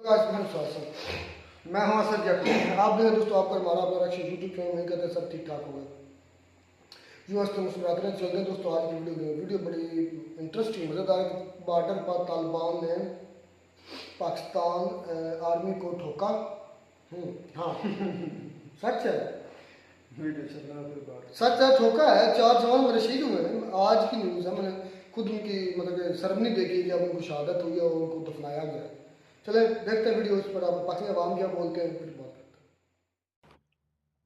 मैं हूं असद जैकब। आप देखें दोस्तों, आपका हमारा अपना यूट्यूब चैनल नहीं करते, सब ठीक ठाक होगा। व्यूअर्स तो मुस्कुराते चलते हैं दोस्तों। आज की वीडियो बड़ी इंटरेस्टिंग मज़ेदार। बॉर्डर पर तालिबान ने पाकिस्तान आर्मी को ठोका। हाँ सच है, वीडियो चल रहा है, सच है, ठोका है। 4 जवान मेरे शहीद हुए हैं। आज की न्यूज़ है, मैंने खुद उनकी मतलब सरमनी देखी जब उनको शहादत हुई है और उनको दफनाया गया। चले देखते हैं वीडियो पर। आप पाकिस्तानी अवाम क्या बोलते हैं, फिर बात करते हैं।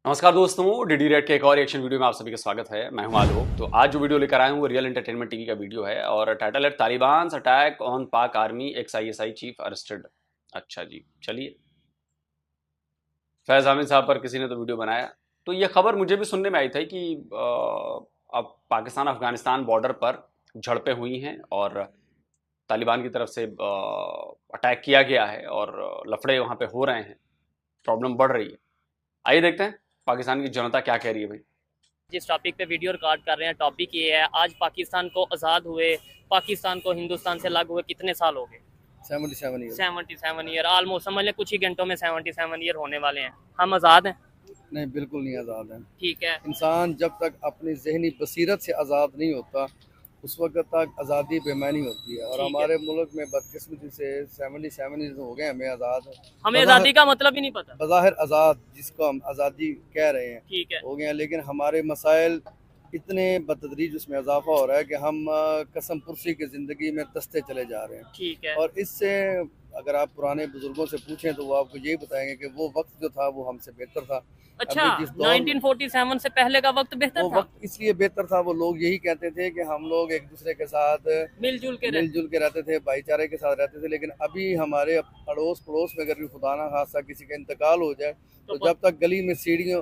नमस्कार दोस्तों, डीडी रेड के एक और रिएक्शन वीडियो में आप सभी का स्वागत है। मैं हूं आलोक। तो आज जो वीडियो लेकर आया हूं वो रियल एंटरटेनमेंट टीवी का वीडियो है और टाइटल है तालिबान अटैक ऑन पाक आर्मी, एक्स-आईएसआई चीफ अरेस्टेड। अच्छा जी, चलिए। फैज हामिद साहब पर किसी ने तो वीडियो बनाया। तो ये खबर मुझे भी सुनने में आई थी कि अब पाकिस्तान अफगानिस्तान बॉर्डर पर झड़पें हुई हैं और तालिबान की तरफ से अटैक किया गया है और लफड़े वहाँ पे हो रहे हैं, प्रॉब्लम बढ़ रही है। आइए देखते हैं पाकिस्तान की जनता क्या कह रही है भाई। जिस टॉपिक पे वीडियो रिकॉर्ड कर रहे हैं, टॉपिक ये है, आज पाकिस्तान को आज़ाद हुए, पाकिस्तान को हिंदुस्तान से अलग हुए कितने साल हो गए? 77 ईयर। ऑलमोस्ट समझ लें कुछ ही घंटों में 77 ईयर होने वाले हैं। हम आज़ाद हैं? नहीं, बिल्कुल नहीं आज़ाद है। ठीक है। इंसान जब तक अपनी जहनी बसीरत से आज़ाद नहीं होता उस वक्त तक आज़ादी बेमानी होती है। और हमारे मुल्क में बदकिस्मती से 77 ईयर हो गए हमें आज़ाद। हमें आज़ादी का मतलब ही नहीं पता। बज़ाहिर आज़ाद जिसको हम आज़ादी कह रहे हैं, ठीक है, हो गए हैं, लेकिन हमारे मसाइल इतने बतदरीज उसमें इजाफा हो रहा है कि हम कसम पुरसी की ज़िंदगी में दसते चले जा रहे हैं। ठीक है। और इससे अगर आप पुराने बुजुर्गों से पूछें तो वो आपको यही बताएंगे कि वो वक्त जो था वो हमसे बेहतर था। अच्छा, 1947 से पहले का वक्त बेहतर वो था? वक्त इसलिए बेहतर था, वो लोग यही कहते थे कि हम लोग एक दूसरे के साथ मिलजुल के रहते थे, भाईचारे के साथ रहते थे। लेकिन अभी हमारे अड़ोस पड़ोस में अगर खुदा ना खासा किसी का इंतकाल हो जाए तो जब तक गली में सीढ़ियों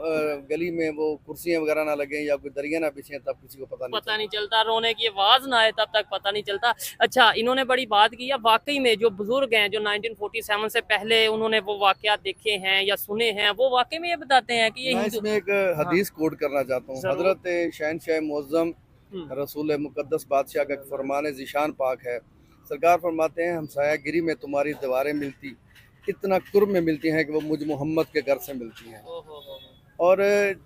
गली में वो कुर्सियां वगैरह ना लगे या कोई दरिया ना बिछे तब किसी को पता नहीं चलता। रोने की आवाज ना आए तब तक पता नहीं चलता। अच्छा, इन्होंने बड़ी बात की है। वाकई में जो बुजुर्ग हैं जो 1947 से पहले उन्होंने वो वाकयात देखे हैं या सुने हैं, वो वाकई में ये बताते हैं कि ये मैं इसमें एक हदीस कोट करना चाहता हूँ। हजरत शहनशाह मुअज्जम रसूल मुकद्दस बादशाह का फरमान ज़ीशान पाक है। सरकार फरमाते हैं, हमसायागिरी में तुम्हारी दीवारें मिलती इतना कुर्ब में मिलती हैं कि वो मुझ मोहम्मद के घर से मिलती हैं। और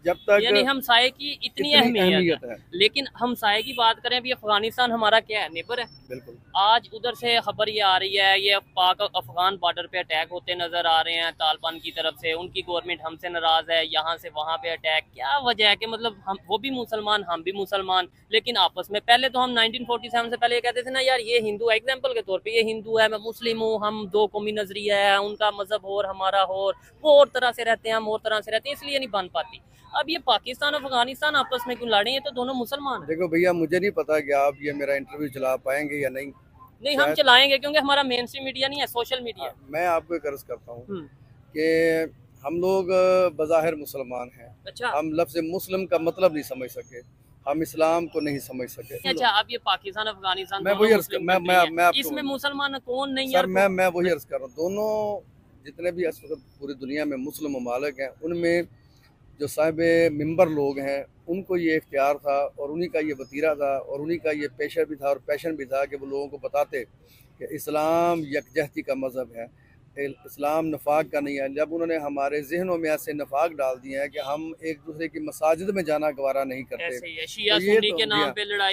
जब तक यानी हमसाये की इतनी अहमियत है। लेकिन हमसाये की बात करें, अभी अफगानिस्तान हमारा क्या है, नेबर है। बिल्कुल। आज उधर से खबर ये आ रही है, ये पाक अफगान बॉर्डर पे अटैक होते नजर आ रहे हैं तालिबान की तरफ से। उनकी गवर्नमेंट हमसे नाराज है, यहाँ से वहाँ पे अटैक। क्या वजह है कि मतलब हम वो भी मुसलमान हम भी मुसलमान, लेकिन आपस में पहले तो हम 1947 से पहले ये कहते थे ना यार ये हिंदू है, एग्जाम्पल के तौर पर ये हिंदू है, मैं मुस्लिम हूँ, हम दो कौमी नजरिया है, उनका मजहब और हमारा और, वो और तरह से रहते हैं, हम और तरह से रहते हैं, इसलिए नहीं बन पाती। अब ये पाकिस्तान और अफगानिस्तान आपस में क्यों लड़े हैं? तो दोनों मुसलमान हैं। देखो भैया, मुझे नहीं पता कि आप ये मेरा इंटरव्यू चला पाएंगे या नहीं। नहीं, हम चलाएंगे क्योंकि हमारा मेन स्ट्रीम मीडिया नहीं है, सोशल मीडिया। मैं आपको एक अर्ज करता हूँ कि हम लोग बज़ाहिर मुसलमान हैं। अच्छा। हम लफ्ज़ मुस्लिम का मतलब नहीं समझ सके, हम इस्लाम को नहीं समझ सके। अच्छा, अब ये पाकिस्तान अफगानिस्तान मैं वही अर्ज इसमें मुसलमान कौन नहीं सर, मैं वही अर्ज कर रहा हूँ। दोनों जितने भी इस वक्त पूरी दुनिया में मुस्लिम ममालिक हैं, उनमें जो साहिब मिंबर लोग हैं उनको ये इख्तियार था और उन्हीं का ये वतीरा था और उन्हीं का ये पेशा भी था और पैशन भी था कि वो लोगों को बताते कि इस्लाम यकजहती का मज़हब है, इस्लाम नफाक का नहीं है। जब उन्होंने हमारे जहनों में ऐसे नफाक डाल दिए हैं कि हम एक दूसरे की मसाजिद में जाना गवारा नहीं करते,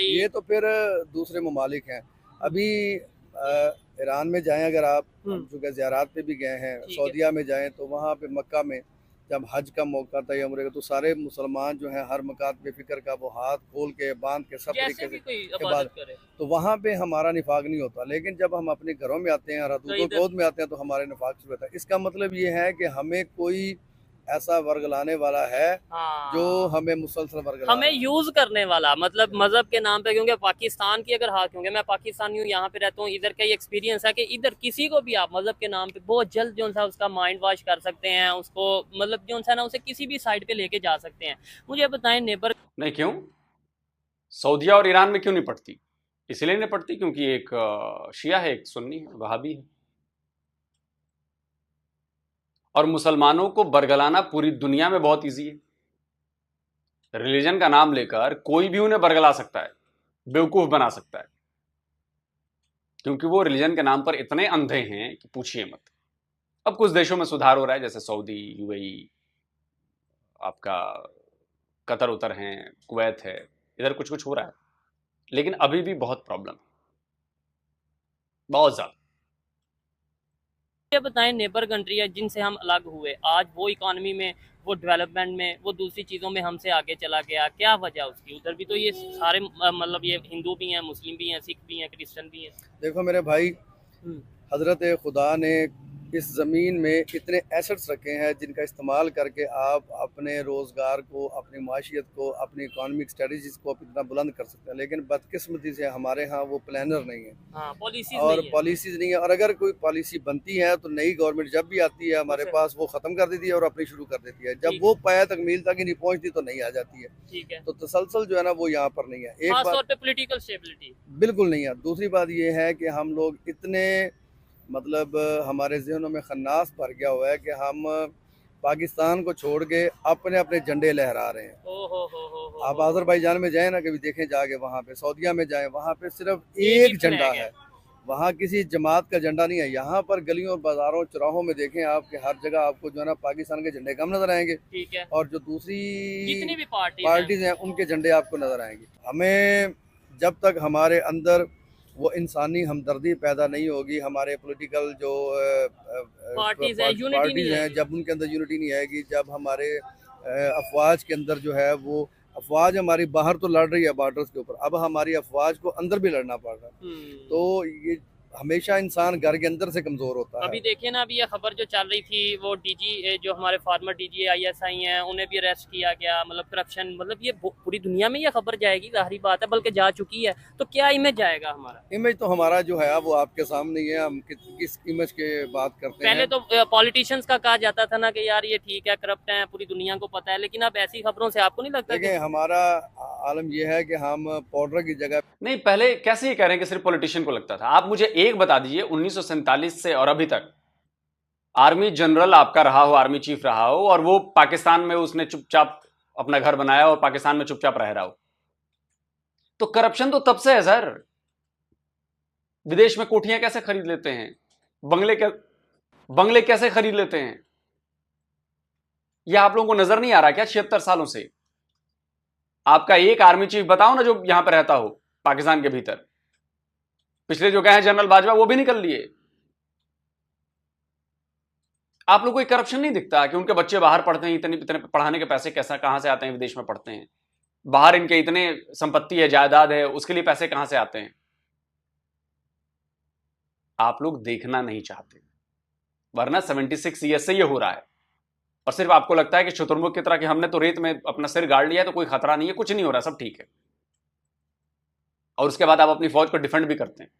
ये तो फिर दूसरे ममालिक हैं। अभी ईरान में जाएं अगर आप, चूँकि ज़ियारत पे भी गए हैं, सऊदीया में जाएं तो वहाँ पे मक्का में जब हज का मौका था या उम्र का, तो सारे मुसलमान जो हैं हर मकात बेफिक्र का वो हाथ खोल के बांध के सब तरीके से के बाद, तो वहाँ पे हमारा निफाक नहीं होता। लेकिन जब हम अपने घरों में आते हैं और गोद में आते हैं तो हमारे निफाक शुरू होता है। इसका मतलब ये है कि हमें कोई ऐसा वर्ग लाने वाला है जो हमें मुसलसल वर्ग हमें यूज करने वाला, मतलब मजहब के नाम पे। क्योंकि पाकिस्तान की अगर क्योंकि मैं पाकिस्तानी हूँ, यहाँ पे रहता हूँ, इधर का ये एक्सपीरियंस है कि इधर किसी को भी आप मजहब के नाम पे बहुत जल्द जो सा उसका माइंड वॉश कर सकते हैं, उसको मतलब जो सा ना उसे किसी भी साइड पे लेके जा सकते हैं। मुझे बताएं नेबर नहीं, क्यों सऊदीया और ईरान में क्यों नहीं पड़ती? इसलिए नहीं पड़ती क्योंकि एक शिया है, एक सुन्नी है, वहाबी है। और मुसलमानों को बरगलाना पूरी दुनिया में बहुत इजी है। रिलीजन का नाम लेकर कोई भी उन्हें बरगला सकता है, बेवकूफ बना सकता है, क्योंकि वो रिलीजन के नाम पर इतने अंधे हैं कि पूछिए मत। अब कुछ देशों में सुधार हो रहा है, जैसे सऊदी, यूएई, आपका कतर उतर हैं, कुवैत है, इधर कुछ कुछ हो रहा है, लेकिन अभी भी बहुत प्रॉब्लम है, बहुत ज्यादा। ये बताएं, नेबर कंट्री है जिनसे हम अलग हुए, आज वो इकोनॉमी में, वो डेवलपमेंट में, वो दूसरी चीज़ों में हमसे आगे चला गया, क्या वजह उसकी? उधर भी तो ये सारे मतलब ये हिंदू भी हैं, मुस्लिम भी हैं, सिख भी हैं, क्रिश्चियन भी हैं। देखो मेरे भाई, हजरत खुदा ने इस ज़मीन में इतने एसेट्स रखे हैं जिनका इस्तेमाल करके आप अपने रोज़गार को, अपनी माशियत को, अपनी इकोनॉमिक स्ट्रेटजीज को इतना बुलंद कर सकते हैं, लेकिन बदकिस्मती से हमारे यहाँ वो प्लानर नहीं है, और पॉलिसीज़ नहीं है। और अगर कोई पॉलिसी बनती है तो नई गवर्नमेंट जब भी आती है हमारे पास, वो ख़त्म कर देती है और अपनी शुरू कर देती है। जब वो पाया तकमील तक ही नहीं पहुँचती तो नहीं आ जाती है। ठीक है, तो तसलसल जो है ना वो यहाँ पर नहीं है। एक खास तौर बात पे पॉलिटिकल स्टेबिलिटी बिल्कुल नहीं है। दूसरी बात ये है कि हम लोग इतने मतलब हमारे जहनों में खन्नास भर गया हुआ है कि हम पाकिस्तान को छोड़ के अपने अपने झंडे लहरा रहे हैं। आप अज़रबैजान में जाएं ना, कभी देखें जाके, वहाँ पे सऊदीया में जाएं, वहाँ पे सिर्फ एक झंडा है, वहाँ किसी जमात का झंडा नहीं है। यहाँ पर गलियों और बाजारों चौराहों में देखें आपके हर जगह आपको जो है ना पाकिस्तान के झंडे कम नजर आएंगे, ठीक है, और जो दूसरी जितनी भी पार्टीज हैं उनके झंडे आपको नजर आएंगे। हमें जब तक हमारे अंदर वो इंसानी हमदर्दी पैदा नहीं होगी, हमारे पॉलिटिकल जो पार्टीज हैं, जब उनके अंदर यूनिटी नहीं आएगी, जब हमारे अफवाज के अंदर जो है वो अफवाज हमारी बाहर तो लड़ रही है बॉर्डर्स के ऊपर, अब हमारी अफवाज को अंदर भी लड़ना पड़ रहा है। तो ये हमेशा इंसान घर के अंदर से कमजोर होता है। अभी देखिए ना, अभी ये खबर जो चल रही थी, वो डीजी जो हमारे फार्मर डीजी आईएसआई हैं, उन्हें भी अरेस्ट किया गया, मतलब करप्शन, मतलब ये पूरी दुनिया में ये खबर जाएगी, जाहिर बात है, बल्कि जा चुकी है। तो क्या इमेज जाएगा हमारा? इमेज तो हमारा जो है वो आपके सामने ही है। हम किस इमेज के बात करते हैं? पहले तो पॉलिटिशियंस का कहा जाता था ना कि यार ये ठीक है, करप्ट है, पूरी दुनिया को पता है, लेकिन अब ऐसी खबरों से आपको नहीं लगता? देखिए, हमारा आलम ये है कि हम पाउडर की जगह नहीं, पहले कैसे ये कह रहे हैं कि सिर्फ पॉलिटिशियन को लगता था? आप मुझे एक बता दीजिए, 1947 से और अभी तक आर्मी जनरल आपका रहा हो, आर्मी चीफ रहा हो, और वो पाकिस्तान में उसने चुपचाप अपना घर बनाया और पाकिस्तान में चुपचाप रह रहा हो, तो करप्शन तो तब से है सर। विदेश में कोठियां कैसे खरीद लेते हैं, बंगले कैसे खरीद लेते हैं, यह आप लोगों को नजर नहीं आ रहा क्या? 76 सालों से आपका एक आर्मी चीफ बताओ ना जो यहां पर रहता हो पाकिस्तान के भीतर। पिछले जो गए हैं जनरल बाजवा, वो भी निकल लिए। आप लोगों को करप्शन नहीं दिखता कि उनके बच्चे बाहर पढ़ते हैं, इतने इतने पढ़ाने के पैसे कैसा कहां से आते हैं, विदेश में पढ़ते हैं, बाहर इनके इतने संपत्ति है, जायदाद है, उसके लिए पैसे कहां से आते हैं? आप लोग देखना नहीं चाहते, वरना 76 ईयर से ये हो रहा है, और सिर्फ आपको लगता है कि शुतुरमुर्ग की तरह कि हमने तो रेत में अपना सिर गाड़ लिया तो कोई खतरा नहीं है, कुछ नहीं हो रहा, सब ठीक है, और उसके बाद आप अपनी फौज को डिफेंड भी करते हैं।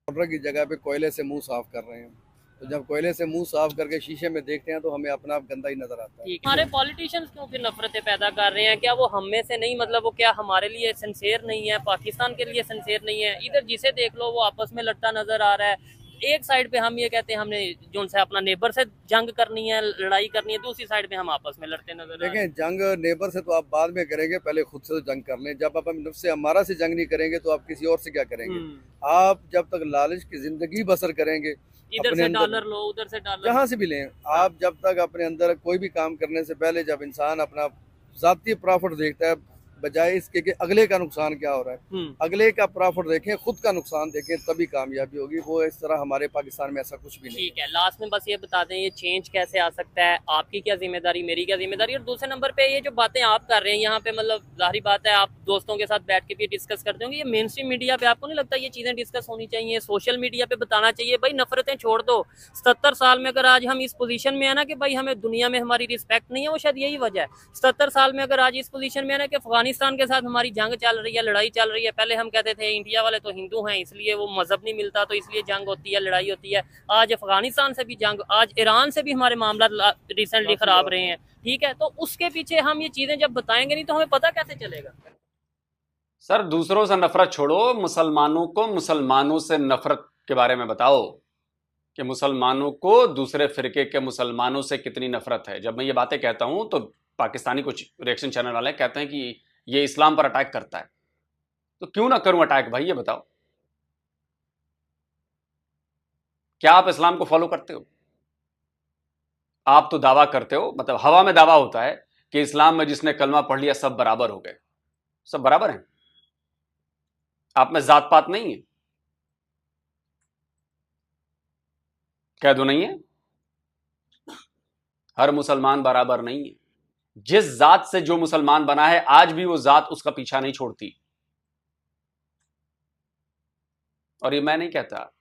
पाउडर की जगह पे कोयले से मुंह साफ कर रहे हैं, तो जब कोयले से मुंह साफ करके शीशे में देखते हैं तो हमें अपना आप गंदा ही नजर आता है। हमारे पॉलिटिशियंस क्यों फिर नफरतें पैदा कर रहे हैं? क्या वो हम में से नहीं, मतलब वो क्या हमारे लिए सिंसेयर नहीं है, पाकिस्तान के लिए सिंसेयर नहीं है? इधर जिसे देख लो वो आपस में लड़ता नजर आ रहा है। एक साइड पे हम ये कहते हैं हमने जो से अपना नेबर से जंग करनी है, लड़ाई करनी है, दूसरी साइड पे हम आपस में लड़ते नजर आ रहे हैं। देखें, जंग नेबर से तो आप बाद में करेंगे, पहले खुद से तो जंग कर लें। जब आप नफ्स से हमारा से जंग नहीं करेंगे तो आप किसी और से क्या करेंगे? आप जब तक लालच की जिंदगी बसर करेंगे, इधर से डॉलर लो, उधर से डॉलर, जहाँ से भी लें, आप जब तक अपने अंदर कोई भी काम करने से पहले जब इंसान अपना जाती प्रॉफिट देखता है, बजाय इसके कि अगले का नुकसान क्या हो रहा है, अगले का प्रॉफिट देखें, खुद का नुकसान देखें, तभी कामयाबी होगी। वो इस तरह हमारे पाकिस्तान में ऐसा कुछ भी नहीं। ठीक है, लास्ट में बस ये बता दें, ये चेंज कैसे आ सकता है? आपकी क्या जिम्मेदारी, मेरी क्या जिम्मेदारी? और दूसरे नंबर पे ये जो बातें आप कर रहे हैं यहाँ पे, मतलब जाहिर बात है आप दोस्तों के साथ बैठ के भी डिस्कस करते होंगे, ये मेन स्ट्रीम मीडिया पे आपको नहीं लगता ये चीजें डिस्कस होनी चाहिए? सोशल मीडिया पे बताना चाहिए भाई नफरतें छोड़ दो। 77 साल में अगर आज हम इस पोजीशन में है ना कि भाई हमें दुनिया में हमारी रिस्पेक्ट नहीं है, वो शायद यही वजह है। 77 साल में अगर आज इस पोजीशन में है ना कि अफगानिस्तान के साथ हमारी जंग चल रही है, लड़ाई चल रही है। पहले हम कहते थे इंडिया वाले तो हिंदू हैं, इसलिए वो मजहब नहीं मिलता, तो इसलिए जंग होती है, लड़ाई होती है। आज अफगानिस्तान से भी जंग, आज ईरान से भी हमारे मामला रिसेंटली खराब रहे हैं, ठीक है? तो उसके पीछे हम ये चीजें जब बताएंगे नहीं तो हमें पता कैसे चलेगा? सर, दूसरों से नफरत छोड़ो, मुसलमानों को मुसलमानों से नफरत के बारे में बताओ कि मुसलमानों को दूसरे फिरके के मुसलमानों से कितनी नफरत है। जब मैं ये बातें कहता हूं तो पाकिस्तानी कुछ रिएक्शन चैनल वाले कहते हैं कि ये इस्लाम पर अटैक करता है, तो क्यों ना करूं अटैक भाई, ये बताओ। क्या आप इस्लाम को फॉलो करते हो? आप तो दावा करते हो, मतलब हवा में दावा होता है कि इस्लाम में जिसने कलमा पढ़ लिया सब बराबर हो गए। सब बराबर हैं, आप में जात पात नहीं है। कह दो नहीं है। हर मुसलमान बराबर नहीं है। जिस जात से जो मुसलमान बना है आज भी वो जात उसका पीछा नहीं छोड़ती। और ये मैं नहीं कहता,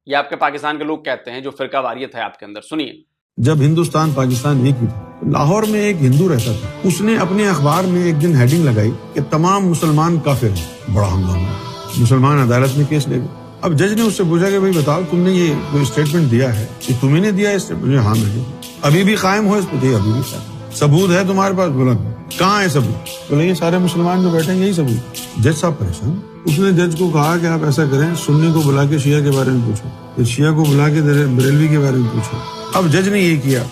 ये आपके पाकिस्तान के लोग कहते हैं जो फिरका वारियत है आपके अंदर। सुनिए, जब हिंदुस्तान पाकिस्तान एक ही था, लाहौर में एक हिंदू रहता था, उसने अपने अखबार में एक दिन हेडिंग लगाई कि तमाम मुसलमान काफिर हैं। बड़ा हंगामा, मुसलमान अदालत में केस ले गए। अब जज ने उससे पूछा कि भाई बताओ, तुमने ये जो स्टेटमेंट दिया है कि तुम्ही ने दिया है स्टेटमेंट? हाँ मैंने। अभी भी कायम हो इस पर? अभी भी कायम। सबूत है तुम्हारे पास? बोला कहाँ है सबूत? बोले ये सारे मुसलमान जो बैठे हैं यही सबूत। जज साहब परेशान। उसने जज को कहा कि आप ऐसा करें, सुन्नी को बुला के शिया के बारे में पूछो, फिर शिया को बुला के बरेलवी के बारे में पूछो। अब जज ने ये किया,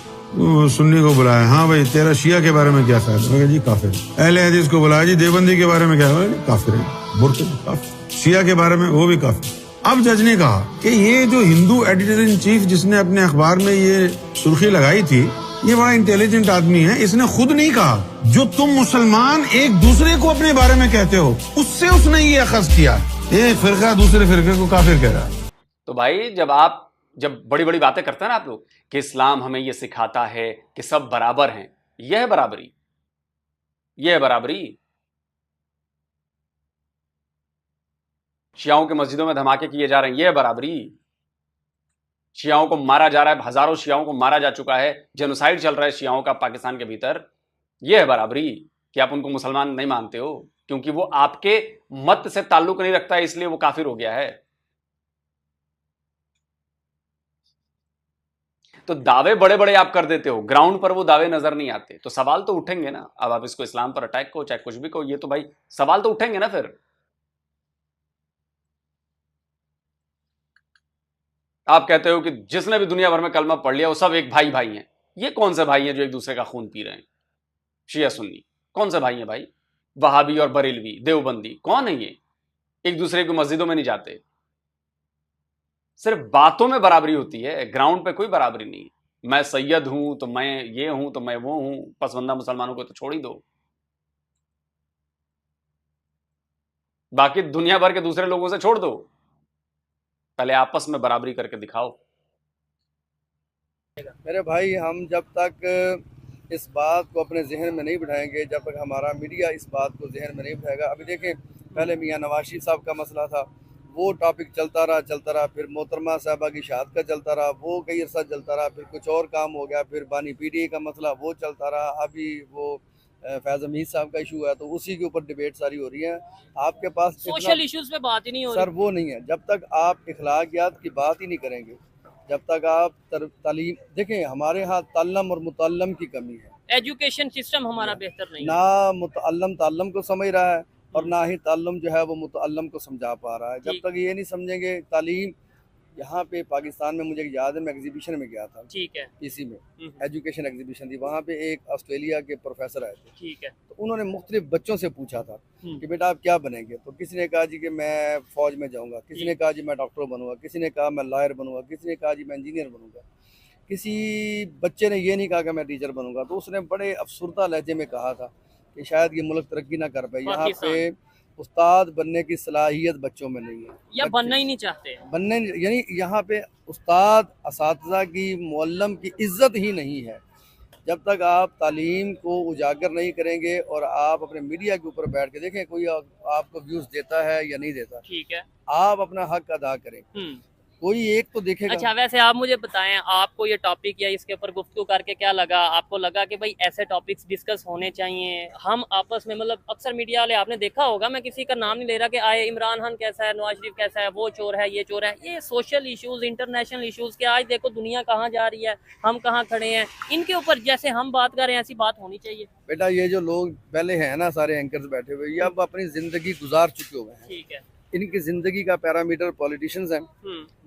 सुन्नी को बुलाया, हाँ भाई तेरा शिया के बारे में क्या ख्याल है? जी काफिर। अहले हदीस को बुलाया, जी देवबंदी के बारे में क्या है? काफिर है। मुर्तद काफिर। शिया के बारे में वो भी काफिर। अब जज ने कहा कि ये जो हिंदू एडिटर इन चीफ जिसने अपने अखबार में ये सुर्खी लगाई थी, ये बड़ा इंटेलिजेंट आदमी है, इसने खुद नहीं कहा जो तुम मुसलमान एक दूसरे को अपने बारे में कहते हो, उससे उसने ये अखज़ किया। एक फिरका दूसरे फिरके को काफिर कह रहा है। तो भाई जब बड़ी बड़ी बातें करते हैं ना आप लोग कि इस्लाम हमें यह सिखाता है कि सब बराबर हैं, यह है बराबरी? यह है बराबरी? शियाओं के मस्जिदों में धमाके किए जा रहे हैं, यह है बराबरी? शियाओं को मारा जा रहा है, हजारों शियाओं को मारा जा चुका है, जेनोसाइड चल रहा है शियाओं का पाकिस्तान के भीतर, यह है बराबरी? कि आप उनको मुसलमान नहीं मानते हो क्योंकि वो आपके मत से ताल्लुक नहीं रखता है इसलिए वो काफिर हो गया है। तो दावे बड़े बड़े आप कर देते हो, ग्राउंड पर वो दावे नजर नहीं आते। तो सवाल तो उठेंगे ना। अब आप इसको इस्लाम पर अटैक को चाहे कुछ भी कहो, ये तो भाई सवाल तो उठेंगे ना। फिर आप कहते हो कि जिसने भी दुनिया भर में कलमा पढ़ लिया वो सब एक भाई भाई हैं। ये कौन से भाई हैं जो एक दूसरे का खून पी रहे हैं? शिया सुन्नी कौन से भाई हैं भाई? वहाबी और बरेलवी, देवबंदी, कौन है ये? एक दूसरे की मस्जिदों में नहीं जाते। सिर्फ बातों में बराबरी होती है, ग्राउंड पे कोई बराबरी नहीं है। मैं सैयद हूं तो मैं ये हूं तो मैं वो हूं, पसवंदा मुसलमानों को तो छोड़ ही दो। बाकी दुनिया भर के दूसरे लोगों से छोड़ दो, पहले आपस में बराबरी करके दिखाओ। मेरे भाई, हम जब तक इस बात को अपने जहन में नहीं बिठाएंगे, जब तक हमारा मीडिया इस बात को जहन में नहीं बिठाएगा। अभी देखें, पहले मियाँ नवाज शरीफ साहब का मसला था, वो टॉपिक चलता रहा, फिर मोहतरमा साहबा की शहादत का चलता रहा, वो कई अर्सा चलता रहा, फिर कुछ और काम हो गया, फिर बानी पीटीए का मसला वो चलता रहा, अभी वो फैज़ हमीद साहब का इशू है, तो उसी के ऊपर डिबेट सारी हो रही है। आपके पास सोशल इश्यूज पे बात ही नहीं हो रही सर, वो नहीं है। जब तक आप इखलाकियात की बात ही नहीं करेंगे, जब तक आप तालीम देखें, हमारे यहाँ ताल्लम और मुतल्लम की कमी है। एजुकेशन सिस्टम हमारा बेहतर नहीं है। ना मुतअल्लम ताल्लम को समझ रहा है और ना ही ताल्लुम जो है वो मुतअल्लम को समझा पा रहा है। जब तक ये नहीं समझेंगे तालीम, यहाँ पे पाकिस्तान में मुझे याद है, मैं एग्जीबिशन में गया था, ठीक है, इसी में एजुकेशन एग्जीबिशन थी, वहाँ पे एक ऑस्ट्रेलिया के प्रोफेसर आए थे, ठीक है, तो उन्होंने मुख्तलिफ बच्चों से पूछा था कि बेटा आप क्या बनेंगे? तो किसी ने कहा जी कि मैं फौज में जाऊँगा, किसी ने कहा जी मैं डॉक्टर बनूंगा, किसी ने कहा मैं लॉयर बनूंगा, किसी ने कहा जी मैं इंजीनियर बनूंगा, किसी बच्चे ने ये नहीं कहा कि मैं टीचर बनूंगा। तो उसने बड़े अफसरदा लहजे में कहा था कि शायद ये मुल्क तरक्की ना कर पाए, यहाँ पे उस्ताद बनने की सलाहियत बच्चों में नहीं है, या बनना ही नहीं चाहते, बनने यानी यहाँ पे उस्ताद असातिज़ा की, मुअल्लम की इज्जत ही नहीं है। जब तक आप तालीम को उजागर नहीं करेंगे और आप अपने मीडिया के ऊपर बैठ के देखें कोई आपको व्यूज़ देता है या नहीं देता, ठीक है, आप अपना हक अदा करें, कोई एक तो देखेगा। अच्छा, वैसे आप मुझे बताएं, आपको ये टॉपिक या इसके ऊपर गुफ्तगू करके क्या लगा? आपको लगा कि भाई ऐसे टॉपिक्स डिस्कस होने चाहिए, हम आपस में, मतलब अक्सर मीडिया वाले, आपने देखा होगा, मैं किसी का नाम नहीं ले रहा, कि आए इमरान खान कैसा है, नवाज शरीफ कैसा है, वो चोर है, ये चोर है, ये सोशल इश्यूज, इंटरनेशनल इश्यूज के आज देखो दुनिया कहाँ जा रही है, हम कहाँ खड़े हैं, इनके ऊपर जैसे हम बात कर रहे हैं ऐसी बात होनी चाहिए। बेटा, ये जो लोग पहले हैं ना, सारे एंकर्स बैठे हुए, ये अब अपनी ज़िंदगी गुजार चुके हुए हैं, ठीक है, इनकी ज़िंदगी का पैरामीटर पॉलिटिशियंस हैं,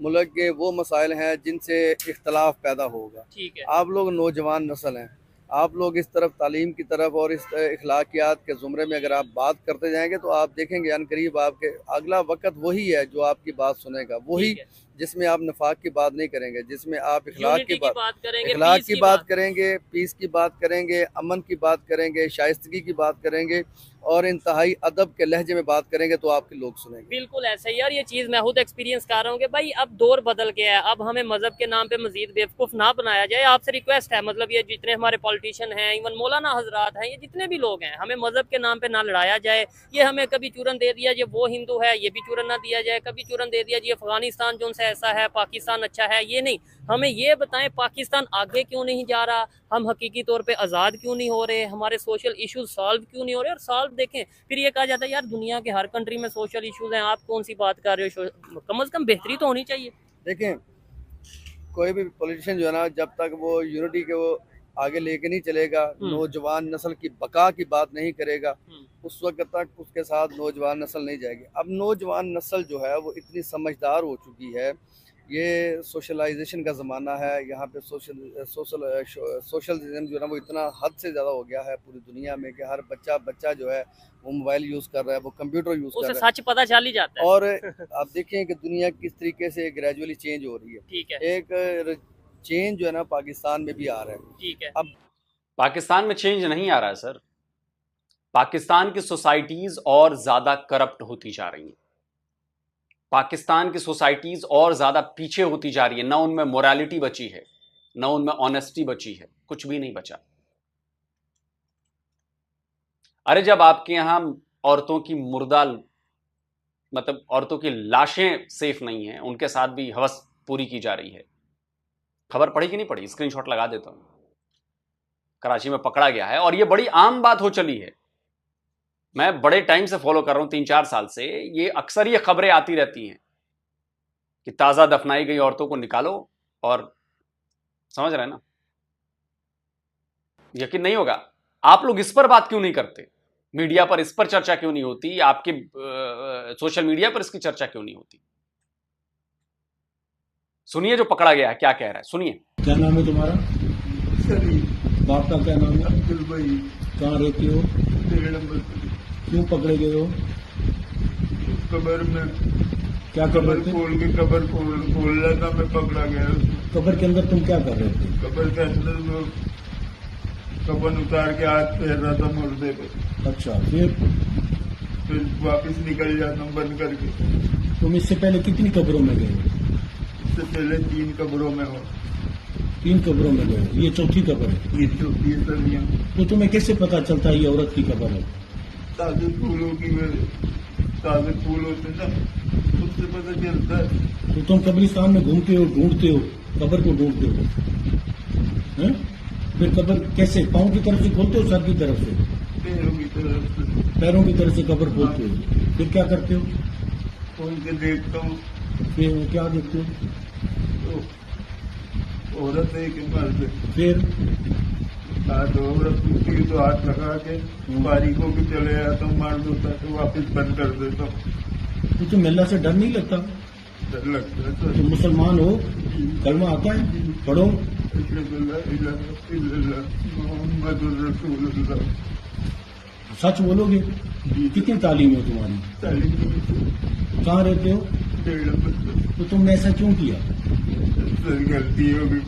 मुल्क के वो मसाइल हैं जिनसे इख्तलाफ पैदा होगा। ठीक है, आप लोग नौजवान नस्ल हैं, आप लोग इस तरफ तालीम की तरफ और इस इखलाकियात के ज़ुमरे में अगर आप बात करते जाएंगे तो आप देखेंगे अनकरीब आपके अगला वक्त वही है जो आपकी बात सुनेगा, वही जिसमें आप नफाक की बात नहीं करेंगे, जिसमें आप इखलाक यूनिटी की की बात बात करेंगे, इखलाक पीस की की बात करेंगे, पीस की बात करेंगे, अमन की बात करेंगे, शाइस्तगी की बात करेंगे और इंतहाई अदब के लहजे में बात करेंगे तो आपके लोग सुनेंगे। बिल्कुल ऐसा ही है। और ये चीज़ मैं खुद एक्सपीरियंस कर रहा हूँ कि भाई अब दौर बदल गया है, अब हमें मजहब के नाम पे मजीद बेवकूफ़ ना बनाया जाए। आपसे रिक्वेस्ट है, मतलब ये जितने हमारे पॉलिटिशियन हैं, इवन मौलाना हजरात हैं, ये जितने भी लोग हैं, हमें मजहब के नाम पे ना लड़ाया जाए। ये हमें कभी चूरन दे दिया ये वो हिंदू है, ये भी चूरन ना दिया जाए। कभी चूरन दे दिया जी अफगानिस्तान जो से ऐसा है, पाकिस्तान अच्छा है, ये नहीं। हमें ये बताएं पाकिस्तान आगे क्यों नहीं जा रहा, हम हकीकी तौर पे आज़ाद क्यों नहीं हो रहे, हमारे सोशल इश्यूज सॉल्व क्यों नहीं हो रहे। और सॉल्व देखें, फिर ये कहा जाता है यार दुनिया के हर कंट्री में सोशल इश्यूज हैं, आप कौन सी बात कर रहे हो। कम से कम बेहतरी तो होनी चाहिए। देखें, कोई भी पॉलिटिशियन जो है ना, जब तक वो यूनिटी के वो आगे लेके नहीं चलेगा, नौजवान नस्ल की बका की बात नहीं करेगा, उस वक्त तक उसके साथ नौजवान नस्ल नहीं जाएगी। अब नौजवान नस्ल जो है वो इतनी समझदार हो चुकी है, ये सोशलाइजेशन का ज़माना है, यहाँ पे सोशलिज्म जो है ना वो इतना हद से ज़्यादा हो गया है पूरी दुनिया में कि हर बच्चा जो है वो मोबाइल यूज़ कर रहा है, वो कंप्यूटर यूज़ कर उसे रहा है। सच पता चल ही जाता है। और आप देखें कि दुनिया किस तरीके से ग्रेजुअली चेंज हो रही है। ठीक है, एक चेंज जो है ना पाकिस्तान में भी आ रहा है। ठीक है। अब पाकिस्तान में चेंज नहीं आ रहा है सर, पाकिस्तान की सोसाइटीज और ज्यादा करप्ट होती जा रही हैं, पाकिस्तान की सोसाइटीज और ज्यादा पीछे होती जा रही है। ना उनमें मोरालिटी बची है, ना उनमें ऑनेस्टी बची है, कुछ भी नहीं बचा। अरे जब आपके यहां औरतों की मुर्दा, मतलब औरतों की लाशें सेफ नहीं हैं, उनके साथ भी हवस पूरी की जा रही है। खबर पढ़ी कि नहीं पढ़ी? स्क्रीनशॉट लगा देता हूं। कराची में पकड़ा गया है और यह बड़ी आम बात हो चली है। मैं बड़े टाइम से फॉलो कर रहा हूं, 3-4 साल से। ये अक्सर ये खबरें आती रहती हैं कि ताजा दफनाई गई औरतों को निकालो, और समझ रहे हैं ना? यकीन नहीं होगा। आप लोग इस पर बात क्यों नहीं करते? मीडिया पर इस पर चर्चा क्यों नहीं होती? आपके सोशल मीडिया पर इसकी चर्चा क्यों नहीं होती? सुनिए जो पकड़ा गया है क्या कह रहा है, सुनिए। क्या नाम है तुम्हारा? सलीम। बाप का क्या नाम है? अब्दुल भाई। कहाँ रहते हो? 13 नंबर। क्यों पकड़े गए हो? कब्र में। क्या कर कब्र रहे थे? खोल के कब्र खोल रहा था, मैं पकड़ा गया। कब्र के अंदर तुम क्या कर रहे थे? कब्र के अंदर वो कफन उतार के हाथ फेर रहा था मुर्दे पे। अच्छा, फिर वापस निकल जाता हूँ बंद करके। तुम इससे पहले कितनी कब्रों में गए हो? इससे पहले 3 कब्रों में हो। 3 कब्रों में गए हो, ये चौथी कब्र है। ये चौथी सदियाँ। तो तुम्हें कैसे पता चलता है ये औरत की कब्र है? ताजे फूलों की ताजे फूल होते ना, उससे पता चलता है। तो तुम कब्रिस्तान में घूमते हो, ढूंढते हो, कब्र को ढूंढते हो, हैं? फिर कब्र कैसे, पाँव की तरफ से खोलते हो, सर की तरफ से? पैरों की तरफ से। पैरों की तरफ से कब्र खोलते हो। फिर क्या करते हो? खोल के देखता हूँ। फिर क्या देखते हो? तो औरत है कि मर्द? फिर हाथ औरत पूछती है तो हाथ लगा के बारीकों के चले जाता हूँ, मर्द होता है तो वापस बंद कर देता हूँ। तो तुम अल्लाह से डर नहीं लगता? डर लगता है सर। तुम मुसलमान हो, कलमा आता है, पढ़ो। सच बोलोगे? कितनी तालीम है तुम्हारी? कहाँ रहते हो? तो तुमने ऐसा क्यों किया? सर गलती हो गई,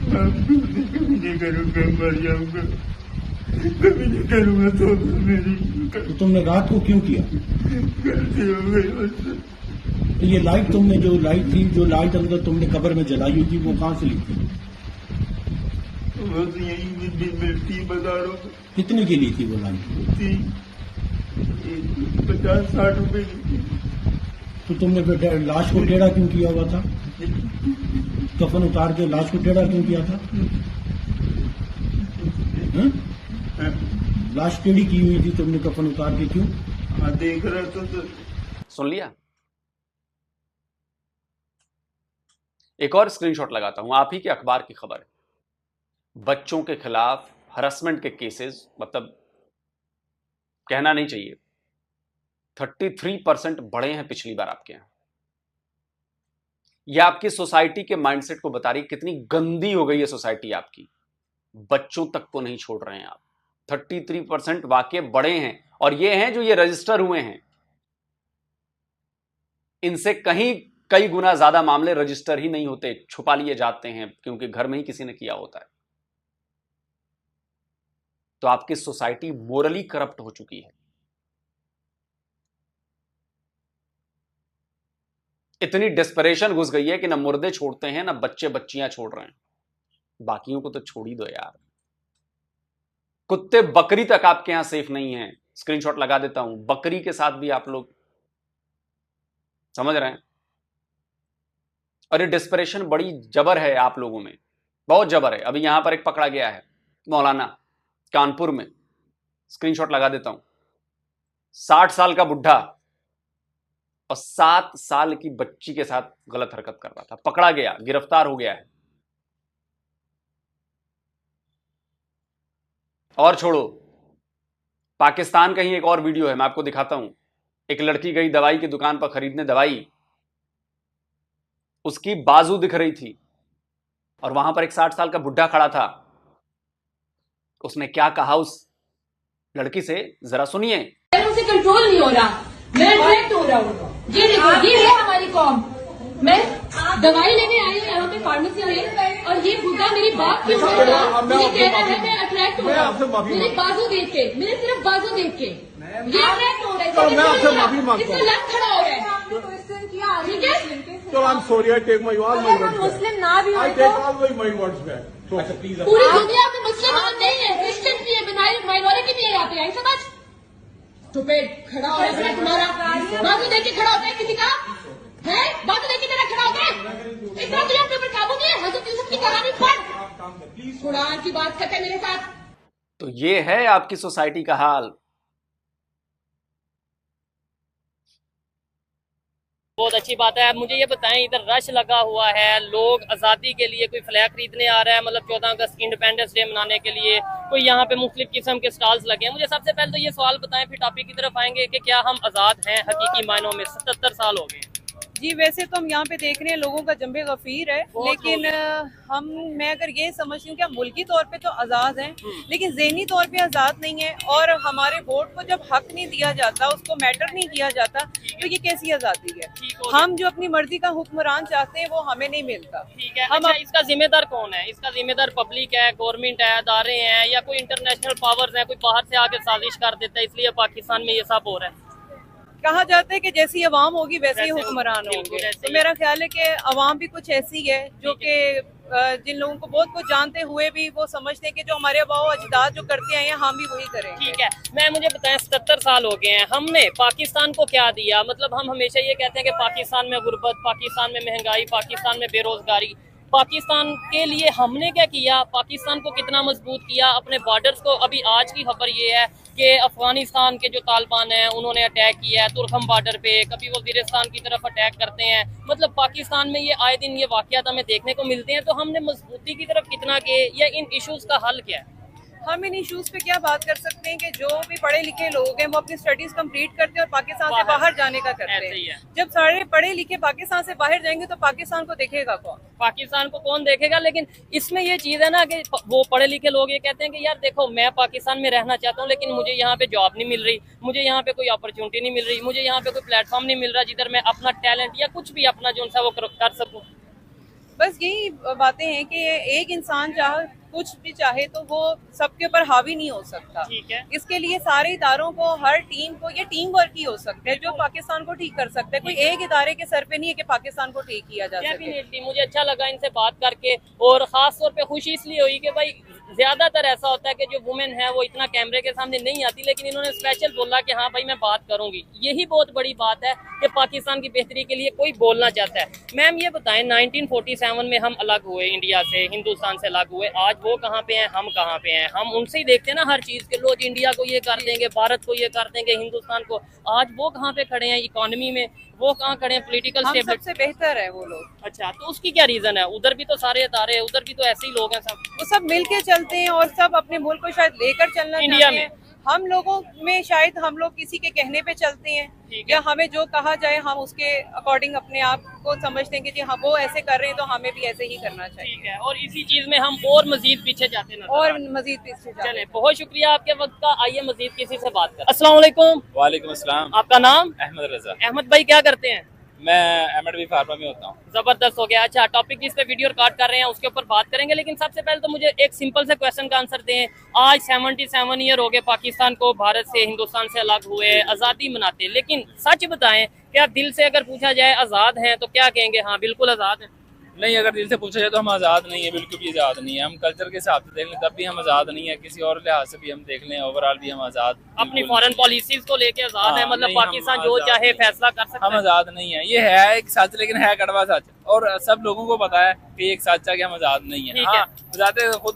कभी नहीं करूँगा, मर जाऊंगा, कभी नहीं करूँगा तो मेरी। तो तुमने रात को क्यों किया? गलती हो गई बस। तो ये लाइट तुमने जो लाइट थी, जो लाइट अंदर तुमने कब्र में जलाई हुई थी, वो कहाँ से ली थी? बस यही मिलती बाजारों में। कितने की ली थी वो लाइट? 50-60 रुपए की। तो तुमने फिर लाश को टेढ़ा क्यों किया हुआ था? कफन उतार के लाश को टेढ़ा क्यों किया था? हैं? लाश टेढ़ी की हुई थी तुमने कफन उतार के, क्यों? हाँ देख रहा था तो। सुन लिया? एक और स्क्रीनशॉट लगाता हूं, आप ही के अखबार की खबर है। बच्चों के खिलाफ हरासमेंट के केसेस, मतलब कहना नहीं चाहिए, 33% बढ़े हैं पिछली बार आपके यहां। यह आपकी सोसाइटी के माइंडसेट को बता रही है कितनी गंदी हो गई है सोसाइटी आपकी। बच्चों तक को नहीं छोड़ रहे हैं आप। 33% वाकई बड़े हैं, और ये हैं जो ये रजिस्टर हुए हैं। इनसे कहीं कई गुना ज्यादा मामले रजिस्टर ही नहीं होते, छुपा लिए जाते हैं क्योंकि घर में ही किसी ने किया होता है। तो आपकी सोसाइटी मोरली करप्ट हो चुकी है। इतनी डेस्परेशन घुस गई है कि ना मुर्दे छोड़ते हैं ना बच्चे बच्चियां छोड़ रहे हैं, बाकियों को तो छोड़ ही दो यार। कुत्ते बकरी तक आपके यहां सेफ नहीं है। स्क्रीनशॉट लगा देता हूं, बकरी के साथ भी आप लोग समझ रहे हैं। और ये डेस्परेशन बड़ी जबर है आप लोगों में, बहुत जबर है। अभी यहां पर एक पकड़ा गया है मौलाना, कानपुर में, स्क्रीनशॉट लगा देता हूं। 60 साल का बुढ़ा और 7 साल की बच्ची के साथ गलत हरकत कर रहा था, पकड़ा गया, गिरफ्तार हो गया है। और छोड़ो, पाकिस्तान का ही एक और वीडियो है, मैं आपको दिखाता हूं। एक लड़की गई दवाई की दुकान पर खरीदने दवाई, उसकी बाजू दिख रही थी और वहां पर एक 60 साल का बुढ़ा खड़ा था। उसने क्या कहा उस लड़की से, जरा सुनिए। उसे कंट्रोल नहीं हो रहा, मैं अट्रैक्ट हो रहा हूँ। ये देखो, ये है हमारी कौम। मैं दवाई लेने आई हूँ यहाँ पे फार्मेसी में, और ये बुढ़ा मेरी बात क्यों सुन रहा, मुझे कह रहा है मैं अट्रैक्ट हो रहा हूँ मेरी बाजू देख के, मेरे सिर्फ बाजू देख के ये अट्रैक्ट हो रहा है। इसका लग खड़ा हो रहा है, ठीक है। So I'm sorry, I take my all my words back. मुस्लिम ना भी I take all my words back. So please. पूरी दुनिया में मुस्लिम नहीं है, क्रिश्चियन भी है, माइनॉरिटी भी है यहाँ पे, यही समझ। तो पेट खड़ा हो रहा है तुम्हारा, बाजू देख के खड़ा होता है किसी का है, बाजू देख के तेरा खड़ा होता है। इतना तुझे अपने ऊपर काबू नहीं है। हजरत यूसुफ की कहानी पढ़, कुरान की बात करते मेरे साथ। तो ये है आपकी सोसाइटी का हाल। बहुत अच्छी बात है। मुझे ये बताएं, इधर रश लगा हुआ है, लोग आज़ादी के लिए कोई फ्लैग खरीदने आ रहा है, मतलब 14 अगस्त इंडिपेंडेंस डे मनाने के लिए, कोई यहाँ पे मुख्तलिफ किस्म के स्टॉल्स लगे हैं। मुझे सबसे पहले तो ये सवाल बताएं, फिर टॉपिक की तरफ आएंगे कि क्या हम आज़ाद हैं हकीकी मायनों में? 77 साल हो गए। जी, वैसे तो हम यहाँ पे देख रहे हैं लोगों का जंबे गफीर है, लेकिन मैं अगर ये समझती हूँ कि हम मुल्की तौर पे तो आज़ाद हैं, लेकिन ज़हनी तौर पे आज़ाद नहीं है। और हमारे वोट को जब हक नहीं दिया जाता, उसको मैटर नहीं किया जाता, तो ये कैसी आज़ादी है? हम जो अपनी मर्जी का हुक्मरान चाहते हैं वो हमें नहीं मिलता। ठीक है, हम इसका जिम्मेदार कौन है? इसका जिम्मेदार पब्लिक है, गवर्नमेंट है, अदारे हैं, या कोई इंटरनेशनल पावर्स है, कोई बाहर से आके साजिश कर देता है, इसलिए पाकिस्तान में ये सब हो रहा है? कहा जाता है कि जैसी अवाम होगी वैसे ही हुक्मरान होंगे, तो मेरा ख्याल है कि अवाम भी कुछ ऐसी है जो कि जिन लोगों को बहुत कुछ जानते हुए भी वो समझते हैं कि जो हमारे आबा अजदाद जो करते आए हैं हम भी वही करें। ठीक है, मुझे बताएं, 77 साल हो गए हैं, हमने पाकिस्तान को क्या दिया? मतलब हम हमेशा ये कहते हैं कि पाकिस्तान में गुर्बत, पाकिस्तान में महंगाई, पाकिस्तान में बेरोजगारी। पाकिस्तान के लिए हमने क्या किया? पाकिस्तान को कितना मजबूत किया, अपने बॉर्डर्स को। अभी आज की खबर ये है कि अफगानिस्तान के जो तालिबान हैं उन्होंने अटैक किया है तुर्कम बॉर्डर पे, कभी वजीरिस्तान की तरफ अटैक करते हैं। मतलब पाकिस्तान में ये आए दिन ये वाक़यात हमें देखने को मिलते हैं। तो हमने मजबूती की तरफ कितना गए, या इन इशूज़ का हल क्या है? हम इन इश्यूज पे क्या बात कर सकते हैं कि जो भी पढ़े लिखे लोग हैं वो अपनी स्टडीज कंप्लीट करते हैं और पाकिस्तान से बाहर जाने का करते हैं। जब सारे पढ़े लिखे पाकिस्तान से बाहर जाएंगे तो पाकिस्तान को देखेगा कौन? पाकिस्तान को कौन देखेगा? लेकिन इसमें ये चीज़ है ना कि वो पढ़े लिखे लोग ये कहते हैं कि यार देखो, मैं पाकिस्तान में रहना चाहता हूँ, लेकिन मुझे यहाँ पे जॉब नहीं मिल रही, मुझे यहाँ पे कोई अपॉर्चुनिटी नहीं मिल रही, मुझे यहाँ पे कोई प्लेटफॉर्म नहीं मिल रहा जिधर मैं अपना टैलेंट या कुछ भी अपना जो सा वो कर सकूँ। बस यही बातें हैं कि एक इंसान कुछ भी चाहे तो वो सबके ऊपर हावी नहीं हो सकता। ठीक है, इसके लिए सारे इदारों को, हर टीम को, ये टीम वर्क ही हो सकता है जो पाकिस्तान को ठीक कर सकता है। कोई एक इदारे के सर पे नहीं है कि पाकिस्तान को ठीक किया जा सके। मुझे अच्छा लगा इनसे बात करके, और खास तौर पे खुशी इसलिए हुई कि भाई ज्यादातर ऐसा होता है कि जो वुमेन है वो इतना कैमरे के सामने नहीं आती, लेकिन इन्होंने स्पेशल बोला कि हाँ भाई मैं बात करूंगी। यही बहुत बड़ी बात है कि पाकिस्तान की बेहतरी के लिए कोई बोलना चाहता है। मैम ये बताएं, 1947 में हम अलग हुए इंडिया से, हिंदुस्तान से अलग हुए, आज वो कहाँ पे हैं, हम कहाँ पे हैं? हम उनसे ही देखते हैं ना हर चीज़ के, लोग इंडिया को ये कर देंगे, भारत को ये कर देंगे, हिंदुस्तान को। आज वो कहाँ पे खड़े हैं इकोनॉमी में, वो कहाँ खड़े हैं पॉलिटिकल स्टेबिलिटी? सबसे बेहतर है वो लोग। अच्छा, तो उसकी क्या रीजन है? उधर भी तो सारे अदारे हैं, उधर भी तो ऐसे ही लोग हैं, सब वो सब मिलके चलते हैं और सब अपने मुल्क को शायद लेकर चलना इंडिया में। हम लोगों में शायद हम लोग किसी के कहने पे चलते हैं, या हमें जो कहा जाए हम उसके अकॉर्डिंग अपने आप को समझते हैं कि जी हाँ वो ऐसे कर रहे हैं तो हमें भी ऐसे ही करना चाहिए। ठीक है, और इसी चीज में हम और मजीद पीछे जाते हैं और मजीद पीछे जाते। चले, बहुत शुक्रिया आपके वक्त का। आइए मजीद किसी से बात करें। अस्सलाम वालेकुम। वालेकुम अस्सलाम। आपका नाम? अहमद रजा। अहमद भाई क्या करते हैं? मैं एमएडबी फार्मा में होता हूँ। जबरदस्त हो गया। अच्छा, टॉपिक जिस पे वीडियो रिकॉर्ड कर रहे हैं उसके ऊपर बात करेंगे, लेकिन सबसे पहले तो मुझे एक सिंपल से क्वेश्चन का आंसर दें। आज 77 ईयर हो गए पाकिस्तान को भारत से, हिंदुस्तान से अलग हुए, आज़ादी मनाते, लेकिन सच बताएं क्या दिल से अगर पूछा जाए आज़ाद हैं तो क्या कहेंगे? हाँ बिल्कुल आज़ाद हैं। नहीं, अगर दिल से पूछा जाए तो हम आज़ाद नहीं है, बिल्कुल भी आज़ाद नहीं है। हम कल्चर के हिसाब से देख लें तब भी हम आज़ाद नहीं है, किसी और लिहाज से भी हम देख लें ओवरऑल भी हम आज़ाद अपनी फॉरेन पॉलिसीज को लेके आज़ाद है, मतलब पाकिस्तान जो चाहे फैसला कर सकता है। हम आज़ाद नहीं है, ये है एक सच, लेकिन है कड़वा सच, और सब लोगों को पता है कि एक सच है कि हम आज़ाद नहीं है। हाँ, आज़ाद खुद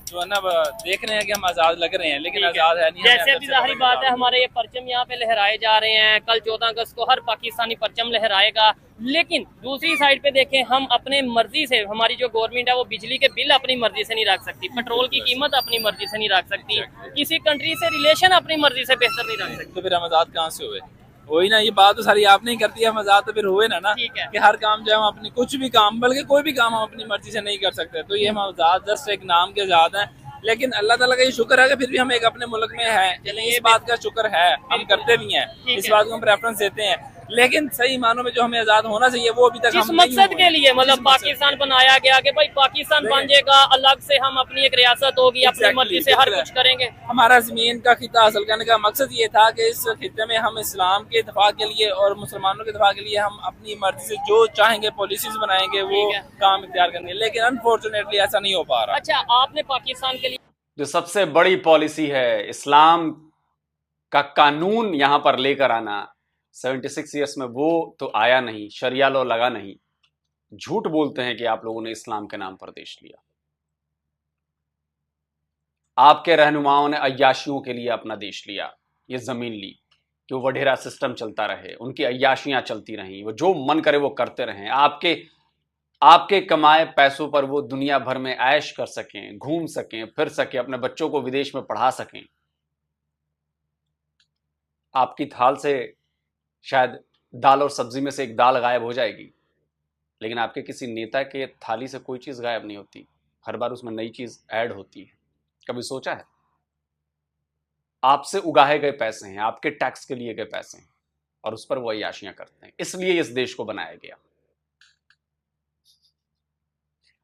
जो है ना देख रहे हैं कि हम आज़ाद लग रहे हैं, लेकिन आज़ाद है नहीं। जैसे अभी जाहिर बात है हमारे ये परचम यहाँ पे लहराए जा रहे हैं, कल 14 अगस्त को हर पाकिस्तानी परचम लहराएगा, लेकिन दूसरी साइड पे देखें हम अपने मर्जी से, हमारी जो गवर्नमेंट है वो बिजली के बिल अपनी मर्जी से नहीं रख सकती, पेट्रोल की कीमत अपनी मर्जी से नहीं रख सकती, किसी कंट्री से रिलेशन अपनी मर्जी से बेहतर नहीं रख सकती। तो फिर हम आज़ाद कहाँ से हुए? वही ना, ये बात तो सारी आपने ही करती है, हम आज़ाद तो फिर हुए ना कि हर काम जो हम अपनी, कुछ भी काम, बल्कि कोई भी काम हम अपनी मर्जी से नहीं कर सकते, तो ये हम आज़ाद जस्ट एक नाम के आज़ाद हैं। लेकिन अल्लाह ताला का ये शुक्र है कि फिर भी हम एक अपने मुल्क में है, इस बात का शुक्र है, हम करते भी हैं, इस बात को हम प्रेफरेंस देते हैं। लेकिन सही मानों में जो हमें आज़ाद होना चाहिए वो अभी तक जिस मकसद के लिए मतलब पाकिस्तान बनाया गया कि भाई पाकिस्तान बन जाएगा, अलग से हम अपनी एक रियासत होगी, अपनी मर्जी से हर कुछ करेंगे। हमारा ज़मीन का खिता हासिल करने का मकसद ये था कि इस खिते में हम इस्लाम के दफा के लिए और मुसलमानों के दफा के लिए हम अपनी मर्जी से जो चाहेंगे पॉलिसीज बनाएंगे, वो काम इख्तियार करेंगे, लेकिन अनफॉर्चुनेटली ऐसा नहीं हो पा रहा। अच्छा, आपने पाकिस्तान के लिए जो सबसे बड़ी पॉलिसी है इस्लाम का कानून यहां पर लेकर आना, 76 ईयर्स में वो तो आया नहीं, शरिया लॉ लगा नहीं। झूठ बोलते हैं कि आप लोगों ने इस्लाम के नाम पर देश लिया। आपके रहनुमाओं ने अय्याशियों के लिए अपना देश लिया, ये जमीन ली कि वो वडेरा सिस्टम चलता रहे, उनकी अय्याशियां चलती रहीं, वो जो मन करे वो करते रहें। आपके कमाए पैसों पर वो दुनिया भर में ऐश कर सकें, घूम सकें, फिर सकें, अपने बच्चों को विदेश में पढ़ा सकें। आपकी थाल से शायद दाल और सब्जी में से एक दाल गायब हो जाएगी, लेकिन आपके किसी नेता के थाली से कोई चीज गायब नहीं होती, हर बार उसमें नई चीज ऐड होती है। कभी सोचा है? आपसे उगाए गए पैसे हैं, आपके टैक्स के लिए गए पैसे हैं, और उस पर वो अय्याशियां करते हैं। इसलिए इस देश को बनाया गया।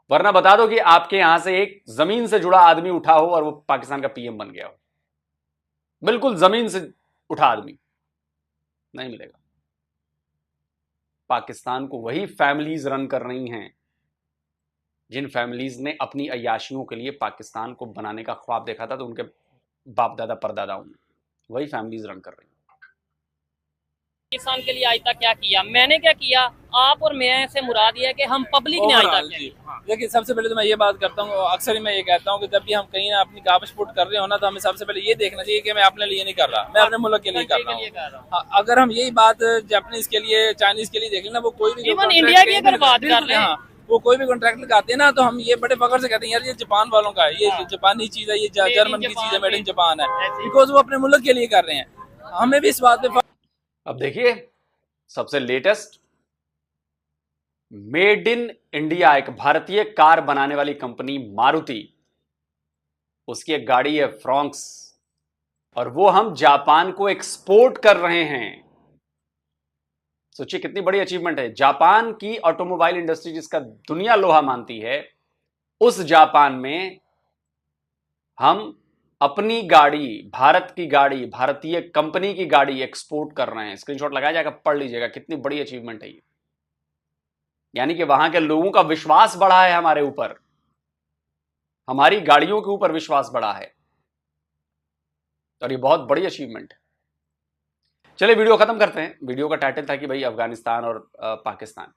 वरना बता दो कि आपके यहां से एक जमीन से जुड़ा आदमी उठा हो और वो पाकिस्तान का पीएम बन गया हो, बिल्कुल जमीन से उठा आदमी, नहीं मिलेगा। पाकिस्तान को वही फैमिलीज रन कर रही हैं जिन फैमिलीज ने अपनी अय्याशियों के लिए पाकिस्तान को बनाने का ख्वाब देखा था, तो उनके बाप दादा परदादाओं ने, वही फैमिलीज रन कर रही हैं। पाकिस्तान के लिए आज तक क्या किया? मैंने क्या किया? आप और मैं से मुराद ये है कि हम पब्लिक ने आज तक किया। देखिए, सबसे पहले तो मैं ये बात करता हूँ, अक्सर ही मैं ये कहता हूँ कि जब भी हम कहीं अपनी काबिश पुट कर रहे हो ना, तो हमें सबसे पहले ये देखना चाहिए कि मैं अपने लिए नहीं कर रहा, मैं अपने मुल्क के लिए कर रहा हूँ। अगर हम यही बात जापानीज के लिए, चाइनीज के लिए देख लेना, वो कोई भी इंडिया की अगर बात कर रहे हैं, वो कोई भी कॉन्ट्रैक्ट लगाते हैं ना, तो हम ये बड़े फख्र से कहते हैं यार ये जापान वालों का है, ये जापानी चीज है, ये जर्मन की चीज है, मेड इन जापान है, बिकॉज वो अपने मुल्क के लिए कर रहे हैं। हमें भी इस बात पे अब देखिए, सबसे लेटेस्ट मेड इन इंडिया, एक भारतीय कार बनाने वाली कंपनी मारुति, उसकी एक गाड़ी है फ्रॉन्क्स, और वो हम जापान को एक्सपोर्ट कर रहे हैं। सोचिए कितनी बड़ी अचीवमेंट है। जापान की ऑटोमोबाइल इंडस्ट्री जिसका दुनिया लोहा मानती है, उस जापान में हम अपनी गाड़ी, भारत की गाड़ी, भारतीय कंपनी की गाड़ी एक्सपोर्ट कर रहे हैं। स्क्रीनशॉट लगाया जाएगा, पढ़ लीजिएगा, कितनी बड़ी अचीवमेंट है ये। यानी कि वहां के लोगों का विश्वास बढ़ा है हमारे ऊपर, हमारी गाड़ियों के ऊपर विश्वास बढ़ा है, और ये बहुत बड़ी अचीवमेंट है। चलिए वीडियो खत्म करते हैं। वीडियो का टाइटल था कि भाई अफगानिस्तान और पाकिस्तान।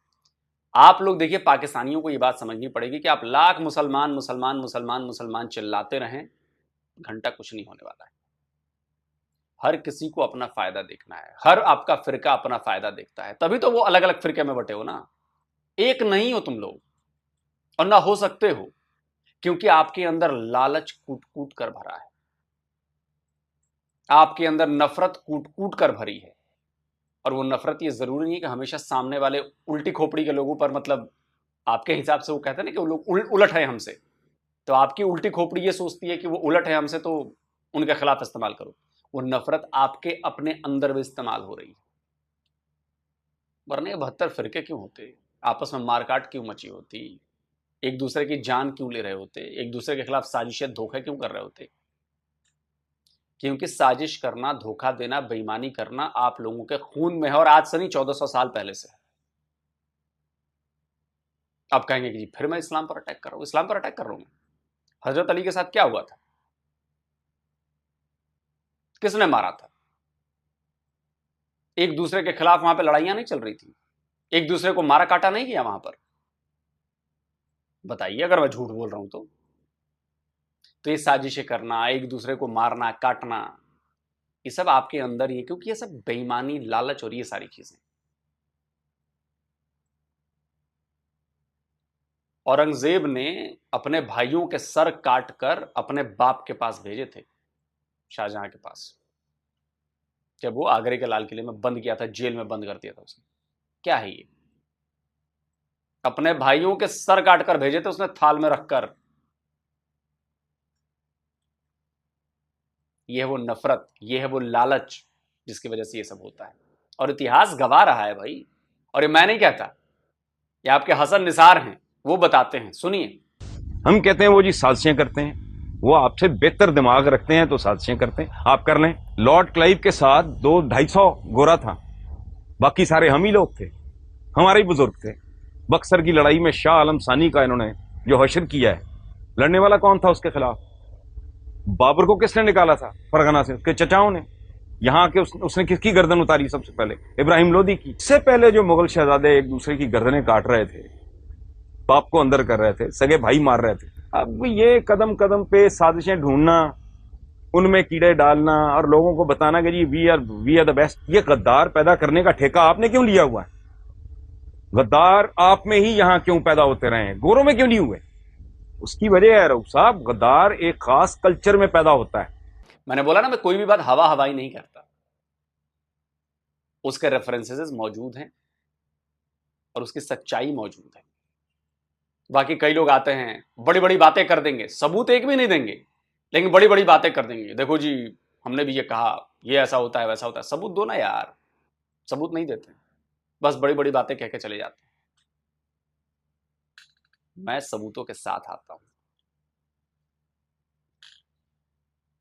आप लोग देखिए, पाकिस्तानियों को ये बात समझनी पड़ेगी कि आप लाख मुसलमान मुसलमान मुसलमान मुसलमान चिल्लाते रहें, घंटा कुछ नहीं होने वाला है। हर किसी को अपना फायदा देखना है, हर आपका फिरका अपना फायदा देखता है, तभी तो वो अलग अलग फिरके में बटे हो ना। एक नहीं हो तुम लोग, और ना हो सकते हो, क्योंकि आपके अंदर लालच कूट कूट कर भरा है, आपके अंदर नफरत कूट कूट कर भरी है। और वो नफरत ये जरूरी नहीं कि हमेशा सामने वाले उल्टी खोपड़ी के लोगों पर, मतलब आपके हिसाब से वो कहते हैं ना कि वो लोग उलट है हमसे, तो आपकी उल्टी खोपड़ी ये सोचती है कि वो उलट है हमसे, तो उनके खिलाफ इस्तेमाल करो। वो नफरत आपके अपने अंदर भी इस्तेमाल हो रही है। वरना ये 72 फिरके क्यों होते, आपस में मारकाट क्यों मची होती, एक दूसरे की जान क्यों ले रहे होते, एक दूसरे के खिलाफ साजिशें धोखे क्यों कर रहे होते? क्योंकि साजिश करना, धोखा देना, बेईमानी करना आप लोगों के खून में है, और आज से नहीं 1400 साल पहले से। आप कहेंगे कि जी फिर मैं इस्लाम पर अटैक कर रहा हूं। इस्लाम पर अटैक कर रहा हूं? हजरत अली के साथ क्या हुआ था? किसने मारा था? एक दूसरे के खिलाफ वहां पे लड़ाइयां नहीं चल रही थी, एक दूसरे को मारा काटा नहीं किया वहां पर? बताइए अगर मैं झूठ बोल रहा हूं तो ये साजिशें करना, एक दूसरे को मारना काटना, ये सब आपके अंदर ही है, क्योंकि ये सब बेईमानी, लालच और ये सारी चीजें। औरंगजेब ने अपने भाइयों के सर काट कर अपने बाप के पास भेजे थे, शाहजहां के पास, जब वो आगरे के लाल किले में बंद किया था, जेल में बंद कर दिया था उसने। क्या है ये? अपने भाइयों के सर काट कर भेजे थे उसने, थाल में रखकर। ये है वो नफरत, ये है वो लालच जिसकी वजह से ये सब होता है, और इतिहास गवाह रहा है भाई। और ये मैं नहीं कहता, ये आपके हसन निसार हैं, वो बताते हैं, सुनिए। हम कहते हैं वो जी साजिशें करते हैं, वो आपसे बेहतर दिमाग रखते हैं तो साजिशें करते हैं। आप कर लें, लॉर्ड क्लाइव के साथ 200-250 गोरा था, बाकी सारे हम ही लोग थे, हमारे ही बुजुर्ग थे। बक्सर की लड़ाई में शाह आलम सानी का इन्होंने जो हशर किया है, लड़ने वाला कौन था उसके खिलाफ? बाबर को किसने निकाला था फरगना से? उसके चचाओं ने। यहाँ के उसने किसकी गर्दन उतारी सबसे पहले? इब्राहिम लोदी की। इससे पहले जो मुगल शहजादे एक दूसरे की गर्दनें काट रहे थे, बाप को अंदर कर रहे थे, सगे भाई मार रहे थे, अब ये कदम कदम पे साजिशें ढूंढना, उनमें कीड़े डालना और लोगों को बताना कि जी वी आर द बेस्ट, ये गद्दार पैदा करने का ठेका आपने क्यों लिया हुआ है? गद्दार आप में ही यहां क्यों पैदा होते रहे हैं, गोरों में क्यों नहीं हुए? उसकी वजह है रऊफ साहब, गद्दार एक खास कल्चर में पैदा होता है। मैंने बोला ना, मैं कोई भी बात हवा हवाई नहीं करता, उसके रेफरेंसेस मौजूद हैं और उसकी सच्चाई मौजूद है। बाकी कई लोग आते हैं, बड़ी बड़ी बातें कर देंगे, सबूत एक भी नहीं देंगे, लेकिन बड़ी बड़ी बातें कर देंगे। देखो जी हमने भी ये कहा, ये ऐसा होता है, वैसा होता है। सबूत दो ना यार, सबूत नहीं देते, बस बड़ी बड़ी बातें कह के चले जाते हैं। मैं सबूतों के साथ आता हूं।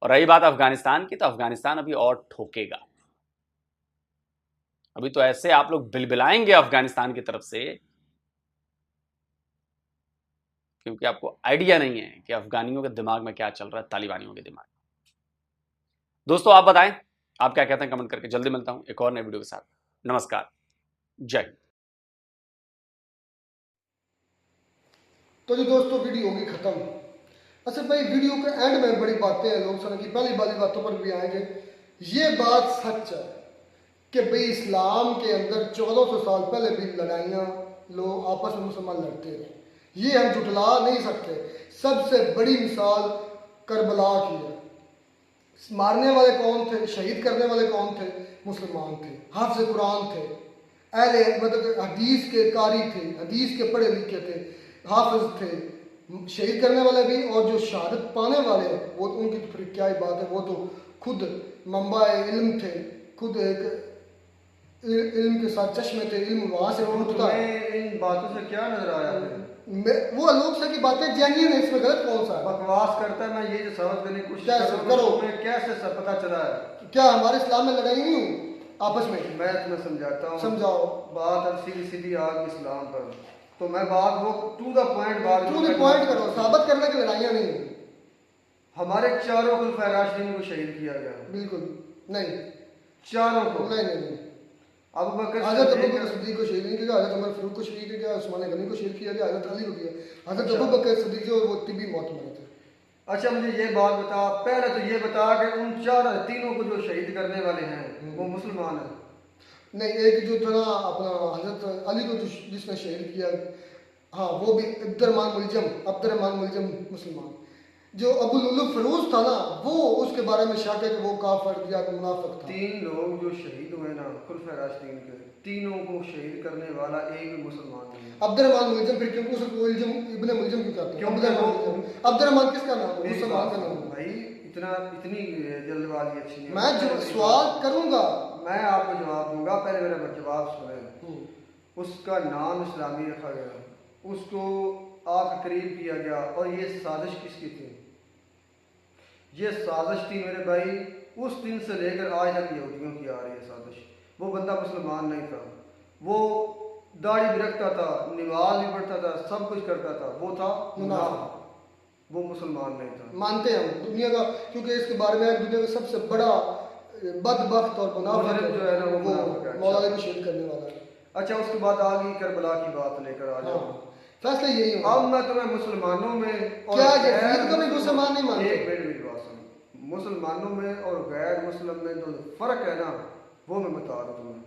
और रही बात अफगानिस्तान की, तो अफगानिस्तान अभी और ठोकेगा। अभी तो ऐसे आप लोग बिलबिलाएंगे अफगानिस्तान की तरफ से, क्योंकि आपको आइडिया नहीं है कि अफगानियों के दिमाग में क्या चल रहा है, तालिबानियों के दिमाग में। दोस्तों आप बताएं, आप क्या कहते हैं कमेंट करके। जल्दी मिलता हूं एक और नए वीडियो के साथ। नमस्कार, जय हिंद। तो जी दोस्तों वीडियो होगी खत्म। अच्छा भाई, वीडियो के एंड में बड़ी बातें हैं, लोग सुन की पहली वाली बातों पर भी आएंगे। ये बात सच है कि भाई इस्लाम के अंदर 1400 साल पहले भी लड़ाइयाँ लोग आपस में मुसलमान लड़ते रहे, ये हम झुठला नहीं सकते। सबसे बड़ी मिसाल करबला की है। मारने वाले कौन थे, शहीद करने वाले कौन थे? मुसलमान थे, हाफ़िज़ कुरान थे, अहले मतलब हदीस के कारी थे, हदीस के पढ़े लिखे थे, हाफिज थे। शहीद करने वाले भी और जो शहादत पाने वाले वो उनकी तो फिर क्या ही बात है, वो तो खुद मंबा इल्म थे, खुद एक इल्म के साथ चश्मे थे, इल्म वहाँ से उठता है। इन बातों से क्या नजर आया है? वो लोग से की बातें जानिए ना, इसमें गलत कौन सा है? बकवास करता है। मैं ये जो समझ करने की कोशिश करो, कैसे सब पता चला है? क्या हमारे इस्लाम में लड़ाई नहीं हुई आपस में? मैं तुम्हें समझाता हूँ, समझाओ। बात अब सीधी सीधी आ गई इस्लाम पर, तो मैं बात वो टू द पॉइंट बात करो, साबित करने की लड़ाइयाँ नहीं हुई। हमारे चारों खुलफाए राशिदीन को शहीद किया गया। बिल्कुल नहीं, चारों को नहीं। अबू बकर हज़रत अबू बकर सिद्दीक को शहीद नहीं किया, हज़रत उमर फारूक को शहीद किया, उस्मान गनी को शहीद किया गया, हज़रत अली को किया। हज़रत अबू बकर सिद्दीक जो वो तिब्बी मौत मरे थे। अच्छा मुझे ये बात बता, पहले तो ये बता कि उन तीनों को जो शहीद करने वाले हैं वो मुसलमान हैं? नहीं, एक जो था ना अपना हज़रत अली को जिसने शहीद किया, हाँ वो भी अब्दुर्रहमान मुलजम मुसलमान। जो अबू लुलु फरूज था ना, वो उसके बारे में शक है कि वो काफिर या मुनाफिक था। 3 लोग जो शहीद हुए ना खुलफाए राशिदीन के, तीनों को शहीद करने वाला एक भी मुसलमान नहीं है। अब्दुर्रहमान मुलजम, फिर क्यों उसको मुलजम इब्ने मुलजम क्यों कहते हैं? अब्दुर्रहमान किसका नाम है? मुसलमान का नाम है भाई। इतनी जल्दबाजी अच्छी नहीं। मैं सवाल करूंगा, मैं आपको जवाब दूंगा, पहले मेरा जवाब सुने। उसका नाम इस्लामी रखा गया, उसको आग करीब किया गया। और ये साजिश किसकी थी? ये साजिश थी मेरे भाई उस दिन से लेकर आज तक यहूदियों की आ रही है साजिश। वो बंदा मुसलमान नहीं था, वो दाढ़ी भी रखता था, नमाज भी पढ़ता था, सब कुछ करता था, वो था मुनाफिक, वो मुसलमान नहीं था। मानते हैं हम दुनिया का, क्योंकि इसके बारे में दुनिया का सबसे बड़ा बदबख्त और मुनाफिक जो है ना वो मुनाफिक है। मौला को शहीद करने वाला है। अच्छा, उसके बाद आ गई करबला की बात लेकर आ जाओ। फैसला यही होगा। अब मैं तुम्हें मुसलमानों में और क्या यजीद को भी मुसलमान नहीं मानते? एक मिनट मेरी बात सुनो। मुसलमानों में और गैर मुस्लिम में जो फर्क है ना, वो मैं बता दूं तुम्हें,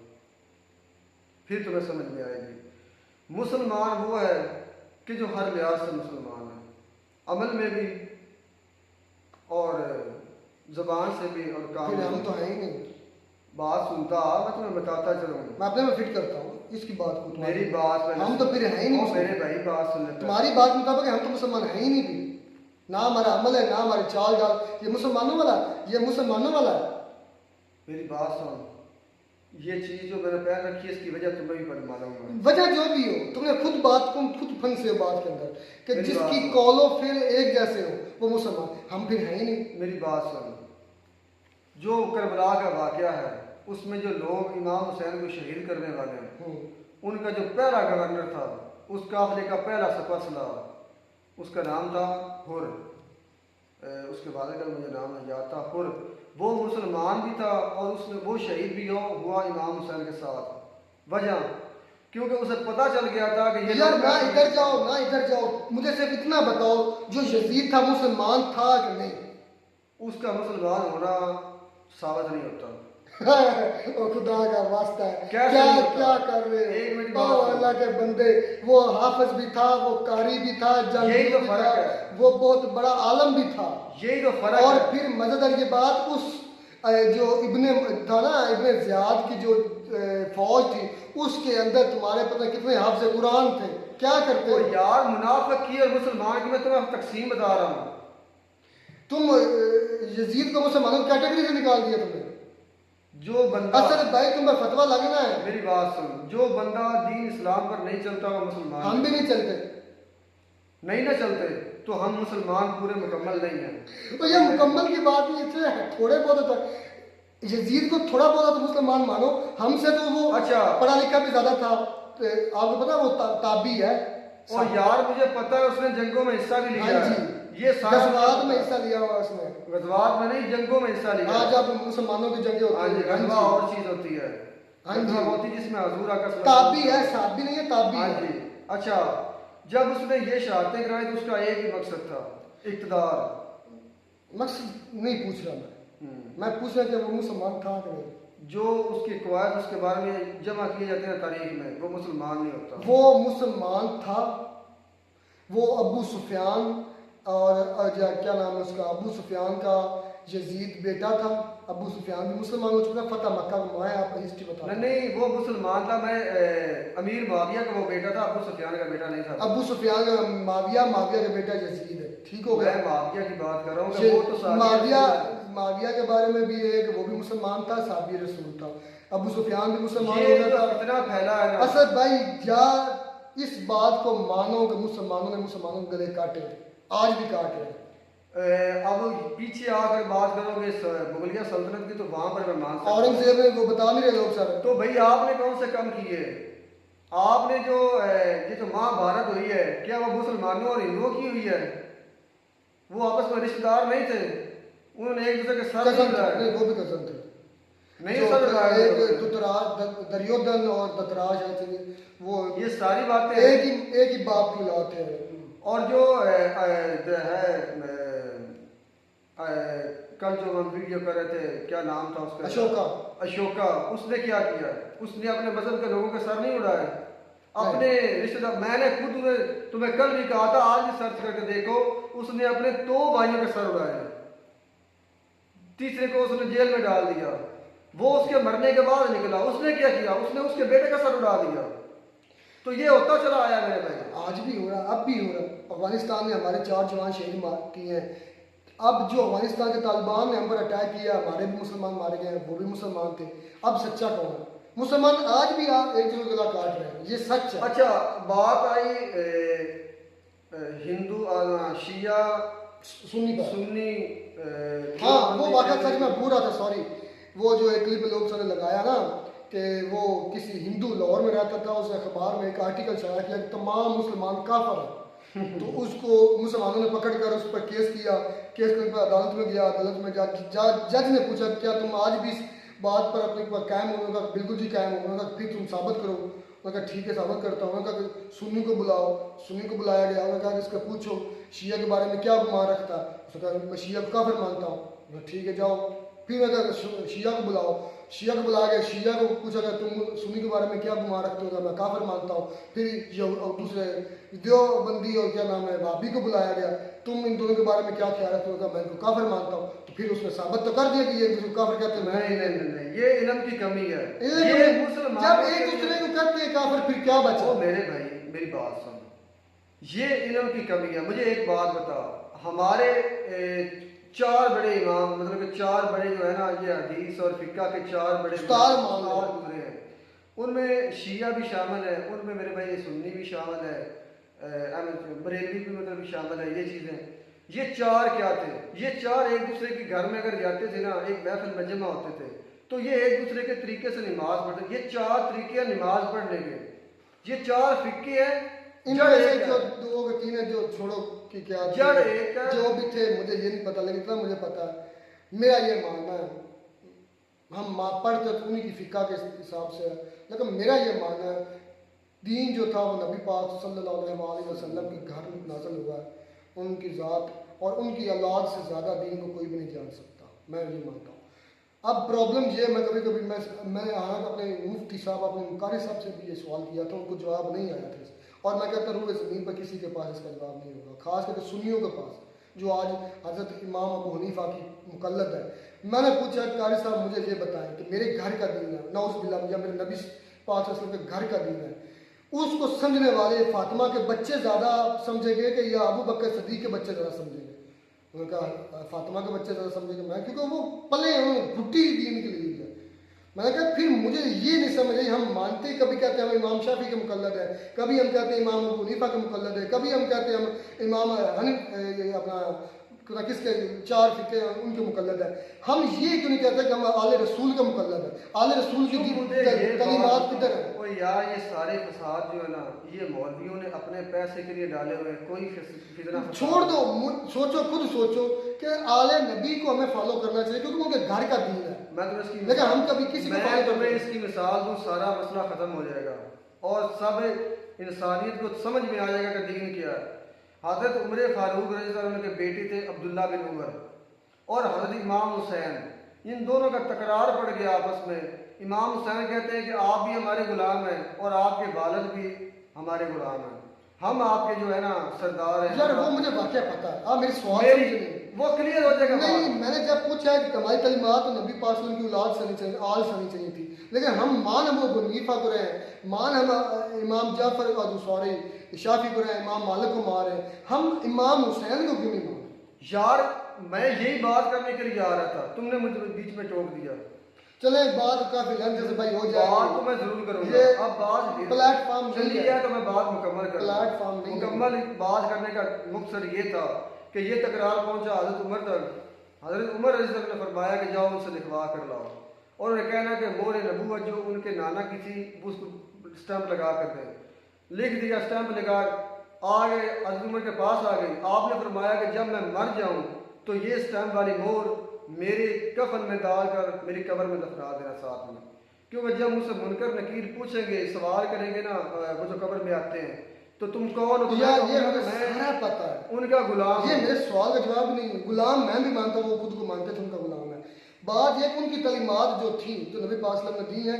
फिर तुम्हें समझ में आएगी। मुसलमान वो है कि जो हर लिहाज से मुसलमान है, अमल में भी और ज़बान से भी और काम में। हम तो है ही नहीं। बात सुनता, मैं तुम्हें बताता चलूँ, मैं अपने में फिट करता हूँ इसकी बात को। मेरी बात हम तो फिर है ही नहीं। मेरे भाई बात सुन ले। तुम्हारी बात मुताबिक हम तो मुसलमान है ही नहीं भी। ना हमारा अमल है, ना हमारी चाल डाल। ये मुसलमानों वाला, ये मुसलमानों वाला है। मेरी बात सुन, ये चीज जो मैंने पहन रखी है इसकी वजह तुम्हें भी बड़ी मालूम है। वजह जो भी हो, तुमने खुद बात को खुद फंसे हो बात के अंदर कि जिसकी कौलो फिर एक जैसे हो वो मुसलमान। हम फिर है ही नहीं। मेरी बात सुन, जो करबला का वाकया है उसमें जो लोग इमाम हुसैन को शहीद करने वाले हैं, उनका जो पहला गवर्नर था, उस काफिले का पहला सफसला, उसका नाम था हुर। उसके बाद का मुझे नाम याद था, हुर। वो मुसलमान भी था और उसने वो शहीद भी हुआ इमाम हुसैन के साथ। वजह क्योंकि उसे पता चल गया था कि ये यार ना इधर जाओ ना इधर जाओ, मुझे सिर्फ इतना बताओ जो यजीद था मुसलमान था कि नहीं? उसका मुसलमान होना साबित नहीं होता। ओ खुदा का वास्ता है, क्या कर रहे हो अल्लाह के बंदे। वो हाफिज भी था, वो कारी भी था, यही तो फर्क है। वो बहुत बड़ा आलम भी था, यही तो फर्क और है। फिर मजेदार ये बात, उस जो इब्ने था ना, इब्ने ज़ियाद की जो फौज थी, उसके अंदर तुम्हारे पता कितने हाफिज कुरान थे। क्या करते हो यार? मुनाफिक की और मुसलमान की मैं तुम्हें तकसीम बता रहा हूँ। तुम यजीद को मुसलमानों की कैटेगरी से निकाल दिया तुमने। जो बंदा असद भाई तुम्हें फतवा लगना है। मेरी बात सुन, जो बंदा दीन इस्लाम पर नहीं चलता वो मुसलमान। हम भी नहीं चलते। नहीं ना चलते तो हम मुसलमान पूरे मुकम्मल नहीं हैं। तो ये मुकम्मल की बात नहीं, इससे थोड़े बहुत होता। यजीद को थोड़ा बहुत तो मुसलमान मानो, हमसे तो वो अच्छा पढ़ा लिखा भी ज्यादा था। आपको पता वो ताबी है। और यार मुझे पता है उसने जंगों में हिस्सा भी लिया है। ये गज़वात में हिस्सा लिया हुआ उसने। गज़वात में नहीं, जंगों में हिस्सा लिया। आज आप मुसलमानों की जंगें होती है। गज़वा और चीज होती है। गज़वा होती है जिसमें हुजूर आका ताबी है, साबी नहीं है, ताबी है। अच्छा, जब उसने ये शहादतें कराई तो उसका एक ही मकसद था, इक़्तिदार। मकसद नहीं पूछ रहा मैं पूछ रहा कि वो मुसलमान था कि नहीं। जो उसके कवायद उसके बारे में जमा किए जाते हैं तारीख में, वो मुसलमान नहीं होता। वो मुसलमान था। वो अबू सुफियान और क्या नाम है उसका, अबू सुफियान का यजीद बेटा था। अबू सुफियान भी मुसलमान हो चुका, फतह मक्का को मैं आपको हिस्ट्री बता। नहीं, वो मुसलमान था। मैं अमीर माविया का वो बेटा था, अबू सुफियान का बेटा नहीं था। अबू सुफियान माविया का बेटा यजीद है। ठीक हो गया। मैं माविया की बात कर रहा हूँ। वो तो माविया के बारे में भी एक वो भी मुसलमान था, साबी रसूल था। अबू सुफियान भी मुसलमान हो गया था। इतना फैला है। असद भाई यार इस बात को मानो कि मुसलमानों ने मुसलमानों के गले काटे, आज भी काट रहे हैं। अब पीछे आकर बात करोगे मुगलिया सल्तनत की, तो वहां पर मैं मान सकता हूं। औरंगजेब ने वो बता नहीं रहे लोग सारे। तो भाई आपने कौन से कम किए? आपने जो ये जो महाभारत हुई है, क्या वो मुसलमानों और हिंदुओं की हुई है? वो आपस में रिश्तेदार नहीं थे, उन्होंने एक दूसरे के साथ नहीं, वो भी कसम थे। नहीं सर, एक दुर्योधन और दतराज है, वो ये सारी बातें एक ही बाप की औलाद थे। और जो है कल जो हम वीडियो कर रहे थे, क्या नाम था उसका? अशोका। उसने क्या किया? उसने अपने मजहब के लोगों के सर नहीं उड़ाए, अपने रिश्तेदार। मैंने खुद तुम्हें कल भी कहा था, आज भी सर्च करके देखो, उसने अपने 2 भाइयों के सर उड़ाए, तीसरे को उसने जेल में डाल दिया। वो उसके मरने के बाद निकला, उसने क्या किया? उसने उसके बेटे का सर उड़ा दिया। तो ये होता चला आया मेरे भाई, आज भी हो रहा, अब भी हो रहा। अफगानिस्तान में हमारे 4 जवान शहीद किए हैं। अब जो अफगानिस्तान के तालिबान ने हम पर अटैक किया, हमारे भी मुसलमान मारे गए हैं, वो भी मुसलमान थे। अब सच्चा कौन है? मुसलमान आज भी आप एक दूसरे को गला काट रहे हैं, ये सच है। अच्छा, बात आई हिंदू शिया सुन्नी हाँ वो वाकई सच में भूल रहा था, सॉरी। वो जो एक क्लिप लोग सारे लगाया ना कि वो किसी हिंदू लाहौर में रहता था, उस अखबार में एक आर्टिकल छाया किया कि तमाम मुसलमान काफिर हैं। तो उसको मुसलमानों ने पकड़ कर उस पर केस किया, केस करने पर अदालत में गया, अदालत में जज ने पूछा क्या तुम आज भी इस बात पर अपने पर कायम हो? उन्होंने कहा बिल्कुल जी कायम हो। उन्होंने कहा फिर तुम साबित करो। उन्होंने कहा ठीक है साबित करता हूँ। उन्होंने कहा सुन्नी को बुलाओ, सुन्नी को बुलाया गया। उन्होंने कहा इसका पूछो शिया के बारे में क्या गुमान रखता है। उसने कहा मैं शिया को काफिर मानता हूँ। ठीक है जाओ। फिर मैं कहा शिया को बुलाओ, शिया को बुलाया गया, शिया को पूछा गया तुम सुन्नी के बारे में क्या गुमान रखते हो? मैं काफिर मानता हूँ। फिर दूसरे देवबंदी और क्या नाम है वाबी को बुलाया गया, तुम इन दोनों के बारे में क्या ख्याल रखते हो? मैं इनको काफिर मानता हूँ। तो फिर उसने साबित तो कर दिया कि ये काफिर कहते हैं। नहीं, ये इल्म की कमी है। ये मुसलमान जब एक दूसरे को कहते हैं काफिर फिर क्या बचा? मेरे भाई मेरी बात सुन, ये इल्म की कमी है। मुझे एक बात बता, हमारे 4 बड़े इमाम, मतलब कि 4 बड़े जो है ना ये हदीस और फिक्का के 4 बड़े गुजरे हैं, उनमें शिया भी शामिल है, उनमें मेरे भाई सुन्नी भी शामिल है, बरेलवी भी मतलब भी शामिल है। ये चीज़ें ये 4 क्या थे? ये 4 एक दूसरे के घर में अगर जाते थे ना, एक महफिल में जमा होते थे, तो ये एक दूसरे के तरीके से नमाज पढ़ते। ये 4 तरीके हैं नमाज पढ़ने के, ये 4 फिक्के हैं। इनमें से जो 2 के 3 है जो छोड़ो कि क्या जड़ एक है, जो भी थे मुझे ये नहीं पता, लेकिन इतना मुझे पता है, मेरा ये मानना है, हम पढ़ते तो उन्हीं की फिक्का के हिसाब से है, लेकिन मेरा ये मानना है दीन जो था वो नबी पाक सल्लल्लाहु अलैहि वसल्लम के घर में नाज़िल हुआ है। उनकी ज़ात और उनकी औलाद से ज़्यादा दीन को कोई भी नहीं जान सकता, मैं ये मानता हूँ। अब प्रॉब्लम ये, मैं कभी कभी मैं हालांकि अपने मुफ्ती साहब, अपने मुकारी साहब से भी ये सवाल किया था, उनको जवाब नहीं आया था। और मैं कहता हूँ ज़मीन पर किसी के पास इसका जवाब नहीं होगा, खास करके सुन्नियों के पास जो आज हज़रत इमाम अबू हनीफा की मुकल्लद है। मैंने पूछा कारी साहब मुझे ये बताएं कि मेरे घर का दीन है, नौज़ बिल्लाह, या मेरे नबी पाक सल्लल्लाहु अलैहि वसल्लम के घर का दीन है, उसको समझने वाले फातिमा के बच्चे ज़्यादा समझेंगे कि या अबू बकर सदीक के बच्चे ज़्यादा समझेंगे? उन्होंने कहा फातिमा के बच्चे ज़्यादा समझेंगे। मैं क्योंकि वो पले घुट्टी दीन के लिए है। मैंने कहा फिर मुझे ये नहीं समझ आई, हम मानते कभी कहते हैं हम इमाम शाफी के मुकल्लद है, कभी हम कहते हैं इमाम अबू हनीफा के मुकल्लद है, कभी हम कहते हैं हम इमाम अपना किसके 4 फिक्के उनके मुकल्लद है। हम ये क्यों नहीं कहते कि हम आले रसूल का मुकल्लद है? आले रसूल की तलीमात किधर है? ओ यार ये सारे फसाद जो है ना ये मौलवियों ने अपने पैसे के लिए डाले हुए हैं। कोई फितना छोड़ दो, सोचो, खुद सोचो कि आले नबी को हमें फॉलो करना चाहिए क्योंकि उनके घर का दीन है। मैं तुम्हें इसकी लेकिन हम कभी किसी को मैं तुम्हें इसकी मिसाल दूं, सारा मसला खत्म हो जाएगा और सब इंसानियत को समझ में आ जाएगा कि दीन क्या है। हज़रत उमर फारूक रज़ियल्लाहु अन्हु के बेटे थे अब्दुल्ला बिन उमर और हज़रत इमाम हुसैन, इन दोनों का तकरार पड़ गया आपस में। इमाम हुसैन कहते हैं कि आप भी हमारे गुलाम हैं और आपके वालिद भी हमारे गुलाम हैं, हम आपके जो है ना सरदार हैं। यार वो मुझे वाकया पता है, आप मेरे सवाल वो क्लियर हो जाएगा। नहीं, मैंने जब पूछा है कि तुम्हारी तलीमात तो नबी पाक सल्लल्लाहु अलैहि वसल्लम की औलाद से नहीं चाहिए, आल से नहीं चाहिए थी, लेकिन हम मान हम अबू हनीफा को रहे हैं, मान हम इमाम जाफर सॉरी शाफी को रहे हैं, इमाम मालिक को मान रहे हैं, हम इमाम हुसैन को क्यों नहीं मान? यार मैं यही बात करने के लिए आ रहा था, तुमने मुझे बीच में टोक दिया। चले बात काफी लंबी जैसे भाई हो जाए, बात तो मैं जरूर करूंगा। अब बात प्लेटफॉर्म चली है तो मैं बात मुकम्मल कर प्लेटफॉर्म नहीं, मुकम्मल बात करने का मकसद ये था कि ये तकरार पहुंचा हज़रत उमर तक। हज़रत उमर रज़ियल्लाहु अन्हु ने फरमाया कि जाओ उनसे लिखवा कर लाओ, और उन्हें कहना कि मोहर नबूवत जो उनके नाना की थी उसको स्टैंप लगा कर दें। लिख दिया, स्टैंप लगा, आ गए हज़रत उमर के पास आ गई। आपने फरमाया कि जब मैं मर जाऊं तो ये स्टैंप वाली मोहर मेरे कफन में डाल कर मेरी कब्र में दफना देना साथ में, क्योंकि जब मुझसे मुनकर नकीर पूछेंगे, सवाल करेंगे ना वो जो कब्र में आते हैं, तो तुम कौन हो? ये मुझे सारा पता है, उनका गुलाम। ये मेरे सवाल का जवाब नहीं है। गुलाम मैं भी मानता हूँ, वो खुद को मानते थे उनका गुलाम है। बात ये उनकी तलीमात जो थी जो नबी पाक सल्लल्लाहु अलैहि वसल्लम ने दी है,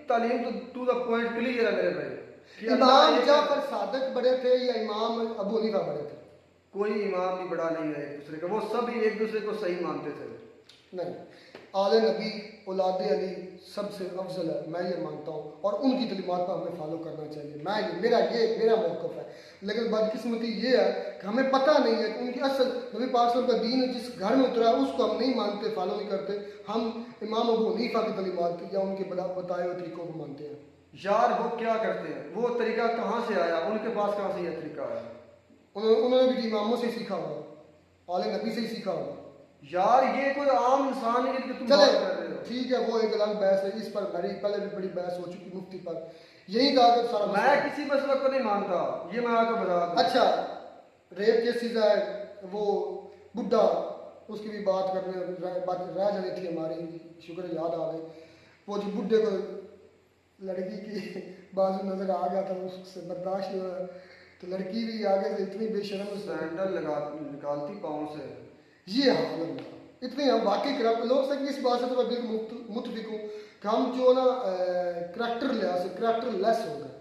तालीम तो टू द पॉइंट क्लियर है मेरे भाई। इमाम जाफर सादिक बड़े थे या इमाम अबू हनीफा बड़े थे? कोई इमाम भी बड़ा नहीं है एक दूसरे का, वो सब एक दूसरे को सही मानते थे। नहीं, आले नबी औलाद अली सबसे अफजल है, मैं ये मानता हूँ, और उनकी तलीमात पर हमें फॉलो करना चाहिए। मेरा मौक़िफ़ है। लेकिन बदकिस्मती ये है कि हमें पता नहीं है कि उनकी असल नबी पाक सल्लल्लाहु अलैहि वसल्लम का दीन जिस घर में उतरा है उसको हम नहीं मानते, फॉलो नहीं करते। हम इमाम अबू हनीफा की तलीमात या उनके बताए हुए तरीक़ों को मानते हैं। यार वो क्या करते हैं, वो तरीका कहाँ से आया, उनके पास कहाँ से यह तरीका आया? उन्होंने भी इमामों से सीखा हुआ, आले नबी से ही सीखा हुआ। यार ये कोई आम इंसान नहीं कि तुम बात कर रहे हो। ठीक है, वो एक अलग बहस है, इस पर मेरी पहले भी बड़ी बहस हो चुकी मुफ्ती पर। यही कहा कि सारा मैं किसी मसले को नहीं मानता, ये मैं आपको बता दूं। अच्छा, रेप केसेस है, वो बुड्ढा, उसकी भी बात रह जानी थी हमारी, शुक्र याद आ गई। वो जो बुड्ढे को लड़की की बाजू नजर आ गया था, उससे बर्दाश्त नहीं हुआ, तो लड़की भी आगे से इतनी बेशर्म सैंडल निकालती पाँव से। ये हाल है, इतने हम वाकई लोग से इस बात से तो मैं बिल्कुल मुतफिक हूँ कि हम जो ना करैक्टर लिहाज से करैक्टर लेस हो गए,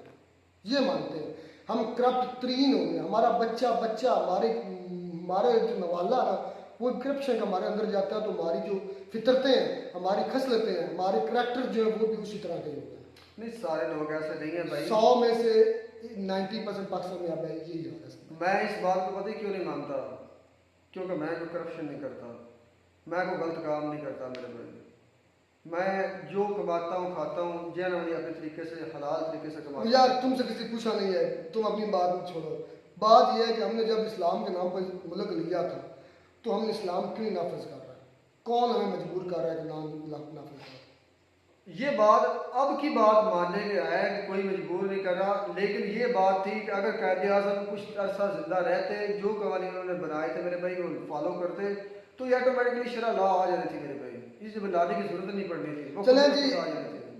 ये मानते हैं हम करप्ट तरीन हो गए। हमारा बच्चा हमारे जो नवाला ना वो करप्शन का हमारे अंदर जाता है, तो हमारी जो फितरतें हैं, हमारी खसलतें हैं, हमारे करैक्टर जो है वो भी उसी तरह के हो गए। नहीं, सारे लोग ऐसे नहीं है भाई। 100 में से 90% पाकिस्तान में अब यही हाल है। मैं इस बात को पता क्यों नहीं मानता, क्योंकि मैं कोई करप्शन नहीं करता, मैं कोई गलत काम नहीं करता मेरे भाई। मैं जो कमाता हूँ खाता हूँ जेनुइनली अपने तरीके से हलाल तरीके से कमाता हूँ। यार तुमसे किसी पूछा नहीं है, तुम अपनी बात छोड़ो। बात यह है कि हमने जब इस्लाम के नाम पर मुल्क लिया था तो हमने इस्लाम क्यों नाफिज कर रहा है? कौन हमें मजबूर कर रहा है कि नाफिज कर? ये बात अब की बात मानने में आया कि कोई मजबूर नहीं कर रहा, लेकिन ये बात थी कि अगर कायदे आज़म कुछ अरसा जिंदा रहते, जो कवानीन उन्होंने बनाए थे मेरे भाई वो फॉलो करते, तो ये ऑटोमेटिकली शरा लॉ आ जाती थी मेरे भाई, इसे बनाने की जरूरत नहीं पड़नी थी। चलें जी,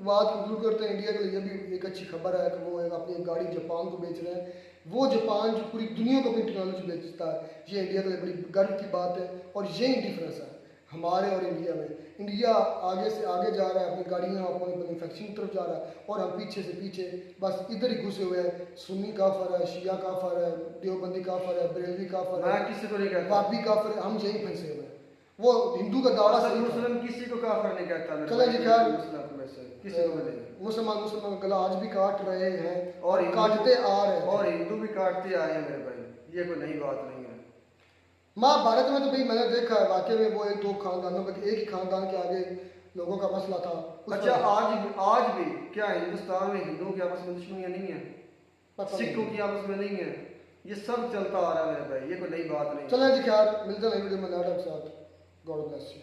बात कंक्लूड करते हैं। इंडिया के लिए भी एक अच्छी खबर है कि वो अपनी गाड़ी जापान को बेच रहे हैं। वो जापान जो पूरी दुनिया को अपनी टेक्नोलॉजी बेचता है, ये इंडिया के लिए बड़ी गर्व की बात है। और यही डिफरेंस है हमारे और इंडिया में। इंडिया आगे से आगे जा रहा है, अपनी गाड़ियाँ अपनी मैन्युफैक्चरिंग की तरफ जा रहा है, और हम पीछे से पीछे बस इधर ही घुसे हुए हैं। सुन्नी काफर है, शिया काफर है, देवबंदी काफर है, बरेलवी काफर है, किसी को नहीं कहता, वाबी काफर है, हम यही फंसे हुए हैं। वो हिंदू का दावा से मुस्लिम किसी को काफर नहीं कहता। चले जी खैर, किसी को नहीं। मुसलमान गला आज भी काट रहे हैं और काटते आ रहे हैं, और हिंदू भी काटते आए हैं मेरे भाई, ये कोई नई बात नहीं है। महाभारत में तो भाई मैंने देखा है वाकई में वो एक दो खानदानों का, एक ही खानदान के आगे लोगों का मसला था। अच्छा, आज भी क्या हिंदुस्तान में हिंदुओं की आपस में दुश्मनियां नहीं है, सिखों की आपस में नहीं है, ये सब चलता आ रहा है मेरे भाई, ये कोई नई बात नहीं। चलें जी खैर, मिलते हैं वीडियो में नए के साथ। God bless you.